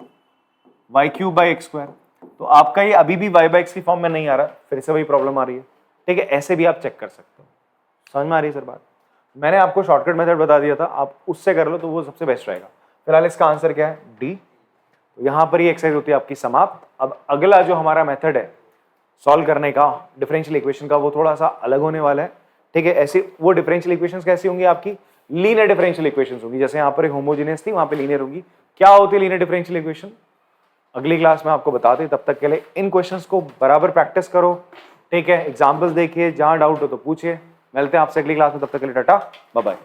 y cube by x square. तो आपका ये अभी भी y बाई एक्स की फॉर्म में नहीं आ रहा, फिर से वही प्रॉब्लम आ रही है। ठीक है, ऐसे भी आप चेक कर सकते हो। समझ में आ रही है सर बात? मैंने आपको शॉर्टकट मेथड बता दिया था, आप उससे कर लो तो वो सबसे बेस्ट रहेगा। फिलहाल इसका आंसर क्या है, डी। तो यहाँ पर ये एक्सरसाइज होती है आपकी समाप्त। अब अगला जो हमारा मेथड है सॉल्व करने का डिफरेंशियल इक्वेशन का, वो थोड़ा सा अलग होने वाला है। ठीक है, ऐसे वो डिफरेंशियल इक्वेशंस कैसी होंगी आपकी, लीनियर डिफरेंशियल इक्वेशंस होंगी। जैसे यहाँ पर एक होमोजेनियस थी, वहां पे लीनियर होंगी। क्या होती है लीनियर डिफरेंशियल इक्वेशन, अगली क्लास में आपको बताते हैं। तब तक के लिए इन क्वेश्चंस को बराबर प्रैक्टिस करो। ठीक है, एग्जाम्पल्स देखिए, जहां डाउट हो तो पूछिए। मिलते हैं आपसे अगली क्लास में, तब तक के लिए टाटा बाय बाय।